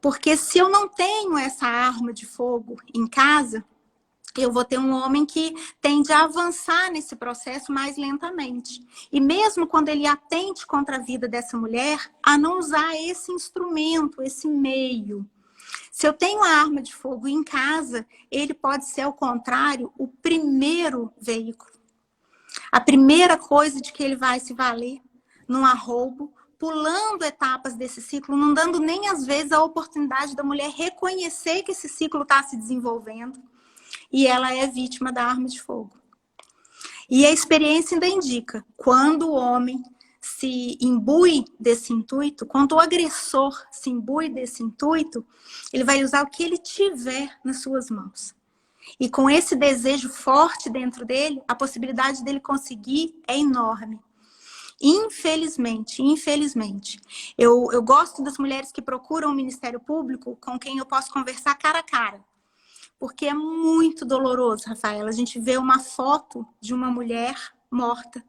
Porque se eu não tenho essa arma de fogo em casa, eu vou ter um homem que tende a avançar nesse processo mais lentamente. E mesmo quando ele atente contra a vida dessa mulher, a não usar esse instrumento, esse meio. Se eu tenho a arma de fogo em casa, ele pode ser, ao contrário, o primeiro veículo. A primeira coisa de que ele vai se valer num arroubo, pulando etapas desse ciclo, não dando nem às vezes a oportunidade da mulher reconhecer que esse ciclo está se desenvolvendo. E ela é vítima da arma de fogo. E a experiência ainda indica, quando o homem se imbui desse intuito, quando o agressor se imbui desse intuito, ele vai usar o que ele tiver nas suas mãos. E com esse desejo forte dentro dele, a possibilidade dele conseguir é enorme. Infelizmente, eu gosto das mulheres que procuram o Ministério Público com quem eu posso conversar cara a cara. Porque é muito doloroso, Rafaela. A gente vê uma foto de uma mulher morta.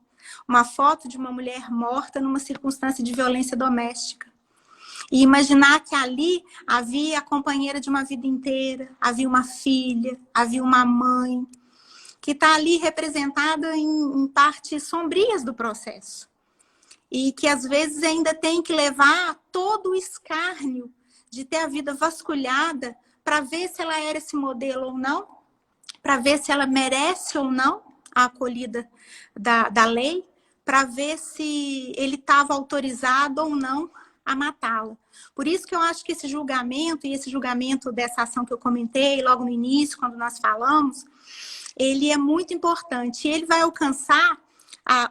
Uma foto de uma mulher morta numa circunstância de violência doméstica. E imaginar que ali havia a companheira de uma vida inteira, havia uma filha, havia uma mãe, que está ali representada em partes sombrias do processo. E que às vezes ainda tem que levar todo o escárnio de ter a vida vasculhada para ver se ela era esse modelo ou não, para ver se ela merece ou não a acolhida da lei, para ver se ele estava autorizado ou não a matá-la. Por isso que eu acho que esse julgamento, e esse julgamento dessa ação que eu comentei logo no início, quando nós falamos, ele é muito importante. E ele vai alcançar,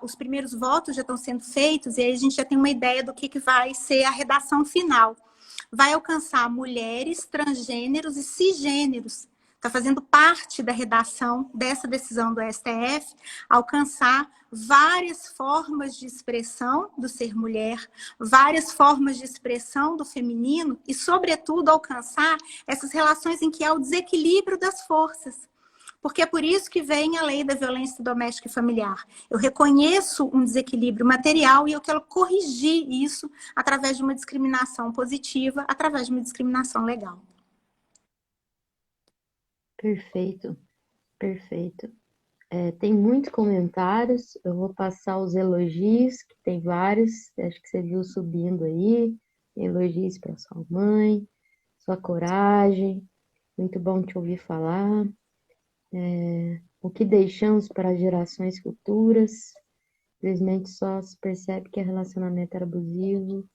os primeiros votos já estão sendo feitos, e aí a gente já tem uma ideia do que vai ser a redação final. Vai alcançar mulheres, transgêneros e cisgêneros. Está fazendo parte da redação dessa decisão do STF, alcançar várias formas de expressão do ser mulher, várias formas de expressão do feminino e, sobretudo, alcançar essas relações em que há o desequilíbrio das forças. Porque é por isso que vem a lei da violência doméstica e familiar. Eu reconheço um desequilíbrio material e eu quero corrigir isso através de uma discriminação positiva, através de uma discriminação legal. Perfeito, perfeito. Tem muitos comentários, eu vou passar os elogios, que tem vários, acho que você viu subindo aí. Elogios para sua mãe, sua coragem, muito bom te ouvir falar. O que deixamos para as gerações futuras? Infelizmente só se percebe que o relacionamento era abusivo.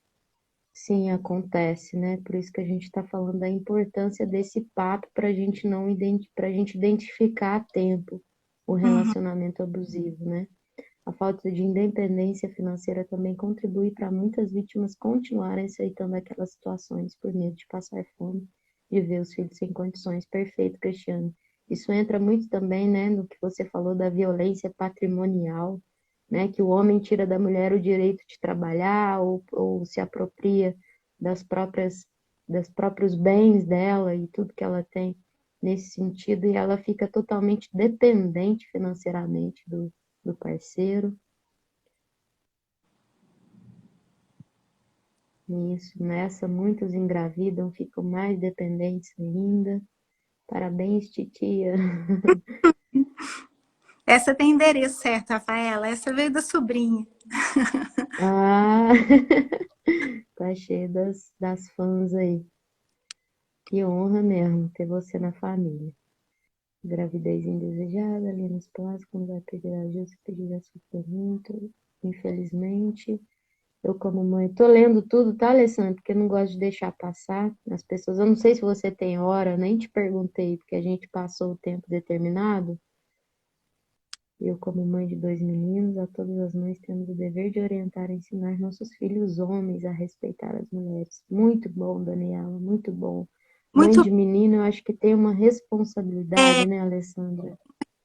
Sim, acontece, né? Por isso que a gente está falando da importância desse papo para a gente identificar a tempo o relacionamento abusivo, né? A falta de independência financeira também contribui para muitas vítimas continuarem aceitando aquelas situações por medo de passar fome, de ver os filhos sem condições. Perfeito, Cristiano. Isso entra muito também, né, no que você falou da violência patrimonial, né, que o homem tira da mulher o direito de trabalhar ou se apropria dos próprios bens dela e tudo que ela tem nesse sentido, e ela fica totalmente dependente financeiramente do parceiro. Isso, nessa muitos engravidam, ficam mais dependentes ainda. Parabéns, titia. Essa tem endereço certo, Rafaela. Essa veio da sobrinha. Ah, tá cheio das fãs aí. Que honra mesmo ter você na família. Gravidez indesejada, alinos plásticos, quando vai pedir ajuda, se pedir a sofrer muito. Infelizmente, eu como mãe, tô lendo tudo, tá, Alessandra? Porque eu não gosto de deixar passar as pessoas. Eu não sei se você tem hora, nem te perguntei, porque a gente passou o tempo determinado. Eu, como mãe de 2 meninos, a todas as mães temos o dever de orientar e ensinar nossos filhos homens a respeitar as mulheres. Muito bom, Daniela, muito bom. Mãe Muito de menino, eu acho que tem uma responsabilidade, né, Alessandra?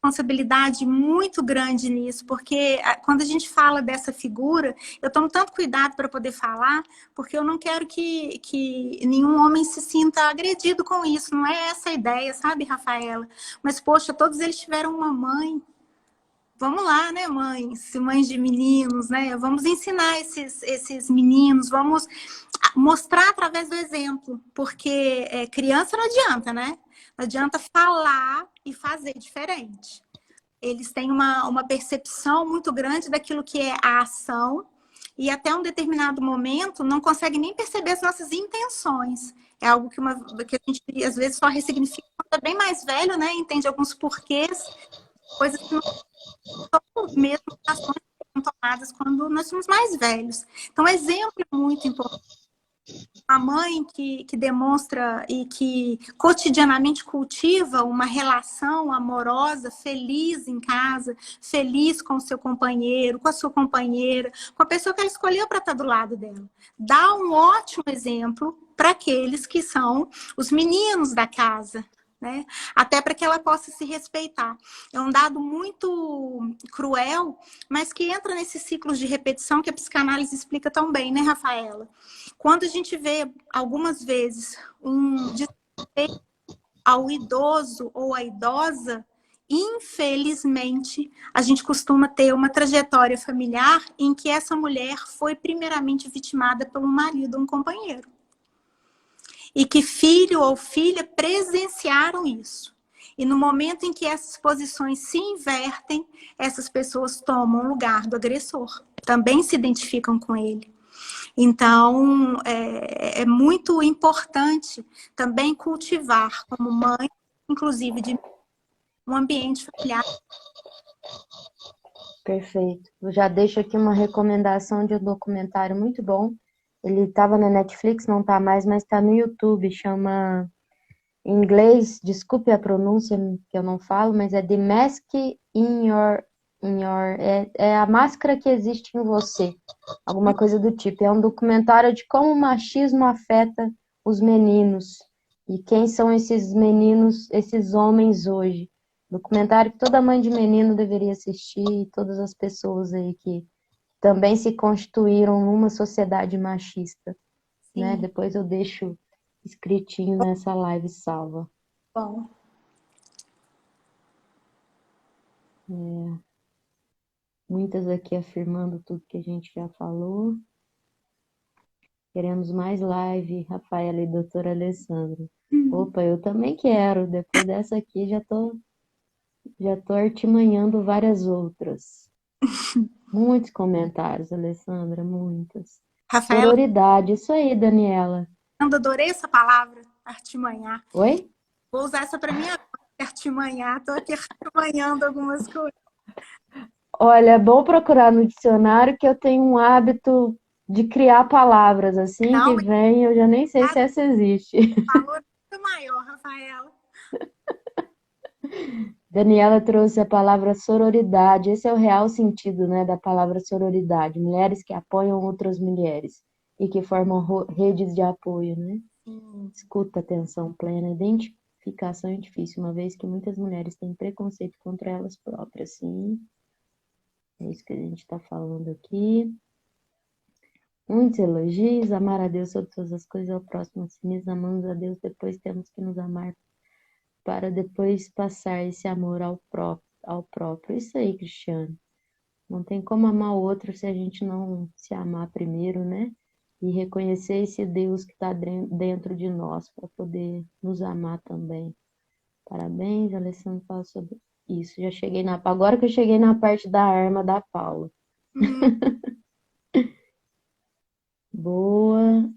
responsabilidade muito grande nisso, porque quando a gente fala dessa figura, eu tomo tanto cuidado para poder falar, porque eu não quero que nenhum homem se sinta agredido com isso, não é essa a ideia, sabe, Rafaela? Mas, poxa, todos eles tiveram uma mãe. Vamos lá, né, mães, mães de meninos, né? Vamos ensinar esses meninos, vamos mostrar através do exemplo, porque criança não adianta, né? Não adianta falar e fazer diferente. Eles têm uma percepção muito grande daquilo que é a ação e até um determinado momento não consegue nem perceber as nossas intenções. É algo que a gente às vezes só ressignifica quando é bem mais velho, né? Entende alguns porquês, coisas que não são mesmo ações que são tomadas quando nós somos mais velhos. Então, exemplo é muito importante. A mãe que demonstra e que cotidianamente cultiva uma relação amorosa, feliz em casa, feliz com o seu companheiro, com a sua companheira, com a pessoa que ela escolheu para estar do lado dela. Dá um ótimo exemplo para aqueles que são os meninos da casa, né? Até para que ela possa se respeitar. É um dado muito cruel, mas que entra nesses ciclos de repetição que a psicanálise explica tão bem, né, Rafaela? Quando a gente vê algumas vezes um desrespeito ao idoso ou à idosa, infelizmente, a gente costuma ter uma trajetória familiar em que essa mulher foi primeiramente vitimada pelo marido ou um companheiro. E que filho ou filha presenciaram isso. E no momento em que essas posições se invertem, essas pessoas tomam o lugar do agressor. Também se identificam com ele. Então, é muito importante também cultivar, como mãe, inclusive, de um ambiente familiar. Perfeito. Eu já deixo aqui uma recomendação de um documentário muito bom. Ele estava na Netflix, não está mais, mas está no YouTube. Chama, em inglês, desculpe a pronúncia que eu não falo, mas é The Mask é a máscara que existe em você. Alguma coisa do tipo. É um documentário de como o machismo afeta os meninos. E quem são esses meninos, esses homens hoje. Documentário que toda mãe de menino deveria assistir, e todas as pessoas aí que também se constituíram numa sociedade machista, né? Sim, Depois eu deixo escritinho nessa live salva. bom. Muitas aqui afirmando tudo que a gente já falou. Queremos mais live, Rafaela e doutora Alessandra. Opa, eu também quero. Depois dessa aqui já tô artimanhando várias outras. Muitos comentários, Alessandra, muitos. Rafaela, Sororidade, isso aí, Daniela. eu adorei essa palavra, artimanhar. Oi? Vou usar essa para minha vida, artimanhar. Estou aqui artimanhando algumas coisas. Olha, é bom procurar no dicionário que eu tenho um hábito de criar palavras assim Não, que mas vem, eu já nem sei se o essa existe. valor é maior, Rafaela. Daniela trouxe a palavra sororidade. Esse é o real sentido, né, da palavra sororidade. Mulheres que apoiam outras mulheres e que formam redes de apoio, né? Sim, Escuta, atenção plena. Identificação é difícil, uma vez que muitas mulheres têm preconceito contra elas próprias. Sim, é isso que a gente está falando aqui. Muitos elogios, amar a Deus sobre todas as coisas, ao próximo assim mesmo, amamos a Deus, depois temos que nos amar para depois passar esse amor ao próprio. Isso aí, Cristiano. Não tem como amar o outro se a gente não se amar primeiro, né? E reconhecer esse Deus que está dentro de nós para poder nos amar também. Parabéns, Alessandro, fala sobre isso. Agora que eu cheguei na parte da arma da Paula. hum, Boa.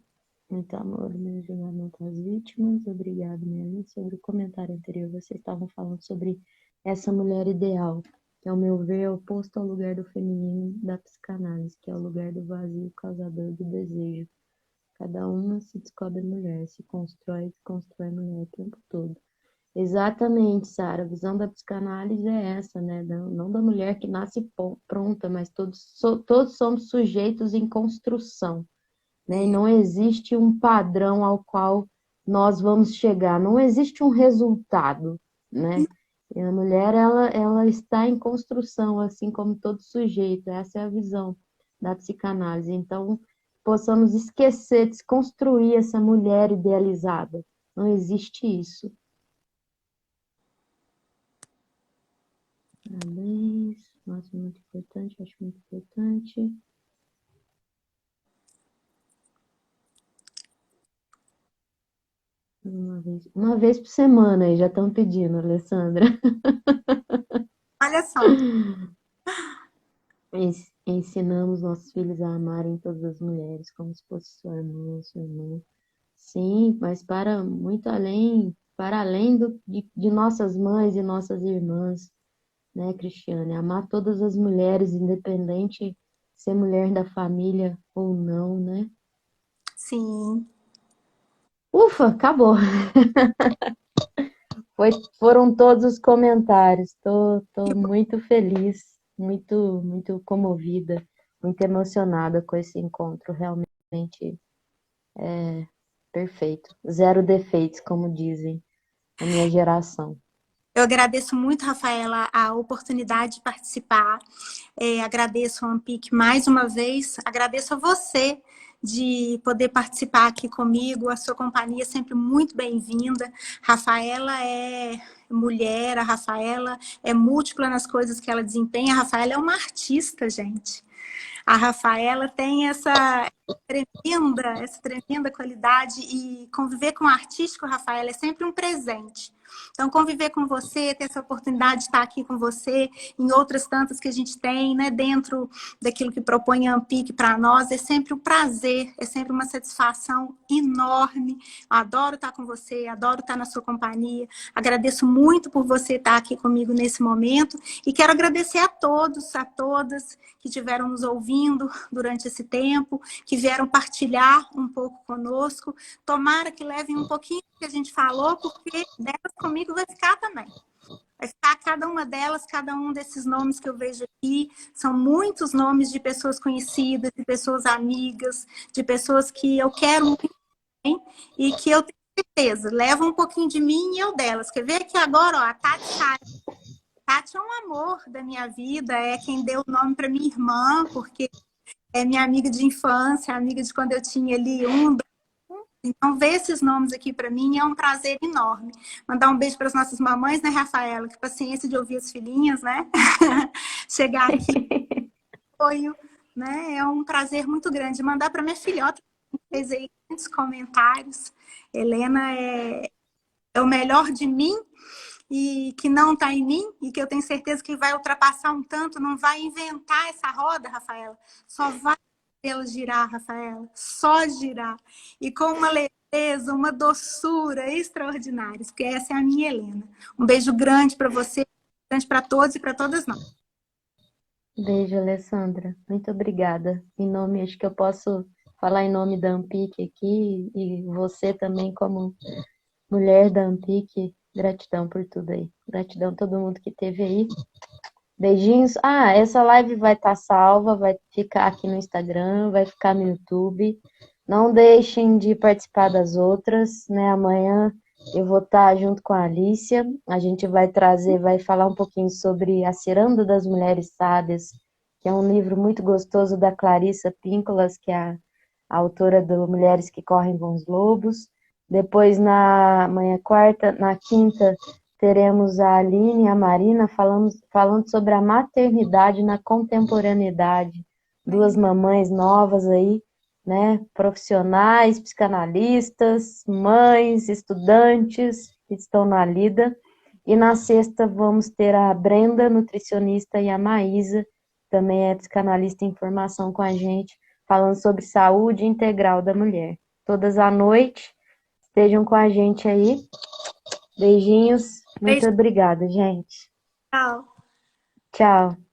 Muito amor, meu julgamento às vítimas. Obrigado, Melanie. Sobre o comentário anterior, vocês estavam falando sobre essa mulher ideal, que, ao meu ver, é oposto ao lugar do feminino da psicanálise, que é o lugar do vazio causador do desejo. Cada uma se descobre mulher, se constrói mulher o tempo todo. Exatamente, Sara. A visão da psicanálise é essa, né? Não da mulher que nasce pronta, mas todos somos sujeitos em construção, né? E não existe um padrão ao qual nós vamos chegar, não existe um resultado, né? E a mulher, ela está em construção, assim como todo sujeito. Essa é a visão da psicanálise. Então, possamos esquecer, desconstruir essa mulher idealizada. Não existe isso. Parabéns. Nossa, muito importante, acho muito importante. Uma vez por semana aí, já estão pedindo, Alessandra. Olha só. Ensinamos nossos filhos a amarem todas as mulheres, como se fosse sua irmã, seu irmão. Sim, mas para além de nossas mães e nossas irmãs, né, Cristiane? Amar todas as mulheres, independente de ser mulher da família ou não, né? Sim. Ufa, acabou. Foram todos os comentários. Tô muito feliz, muito comovida, muito emocionada com esse encontro. Realmente é perfeito. Zero defeitos, como dizem a minha geração. Eu agradeço muito, Rafaela, a oportunidade de participar. Agradeço ao Ampik mais uma vez. Agradeço a você de poder participar aqui comigo. A sua companhia é sempre muito bem-vinda. Rafaela é mulher, a Rafaela é múltipla nas coisas que ela desempenha. A Rafaela é uma artista, gente. A Rafaela tem essa tremenda qualidade e conviver com o artístico, Rafaela, é sempre um presente. Então, conviver com você, ter essa oportunidade de estar aqui com você, em outras tantas que a gente tem, né, dentro daquilo que propõe a Ampik para nós, é sempre um prazer, é sempre uma satisfação enorme. Eu adoro estar com você, adoro estar na sua companhia. Agradeço muito por você estar aqui comigo nesse momento e quero agradecer a todos, a todas que estiveram nos ouvindo durante esse tempo, que vieram partilhar um pouco conosco. Tomara que levem um pouquinho do que a gente falou, porque delas comigo vai ficar também. Vai ficar cada uma delas, cada um desses nomes que eu vejo aqui. São muitos nomes de pessoas conhecidas, de pessoas amigas, de pessoas que eu quero muito bem e que eu tenho certeza, levam um pouquinho de mim e eu delas. Quer ver que agora, ó, a Tati sai. Tati é um amor da minha vida, é quem deu o nome para minha irmã, porque é minha amiga de infância, amiga de quando eu tinha ali então, ver esses nomes aqui para mim é um prazer enorme. Mandar um beijo para as nossas mamães, né, Rafaela? Que paciência de ouvir as filhinhas, né? Chegar aqui, apoio, né? É um prazer muito grande. Mandar para minha filhota, que fez aí muitos comentários. Helena é o melhor de mim e que não está em mim e que eu tenho certeza que vai ultrapassar um tanto, não vai inventar essa roda, Rafaela. Só vai ela girar, Rafaela. Só girar. E com uma leveza, uma doçura extraordinárias, porque essa é a minha Helena. Um beijo grande para você, grande para todos e para todas nós. Beijo, Alessandra. Muito obrigada. Acho que eu posso falar em nome da Ampik aqui e você também como mulher da Ampik. Gratidão por tudo aí. Gratidão a todo mundo que esteve aí. Beijinhos. Essa live vai estar salva, vai ficar aqui no Instagram, vai ficar no YouTube. Não deixem de participar das outras, né? Amanhã eu vou estar junto com a Alicia. A gente vai falar um pouquinho sobre A Ciranda das Mulheres Sábias, que é um livro muito gostoso da Clarissa Píncolas, que é a autora do Mulheres que Correm com os Lobos. Depois, na quinta, teremos a Aline e a Marina falando sobre a maternidade na contemporaneidade. Duas mamães novas aí, né? Profissionais, psicanalistas, mães, estudantes que estão na lida. E na sexta vamos ter a Brenda, nutricionista, e a Maísa, que também é psicanalista em formação com a gente, falando sobre saúde integral da mulher. todas à noite. Estejam com a gente aí. Beijinhos. Muito Beijo, obrigada, gente. tchau. Tchau.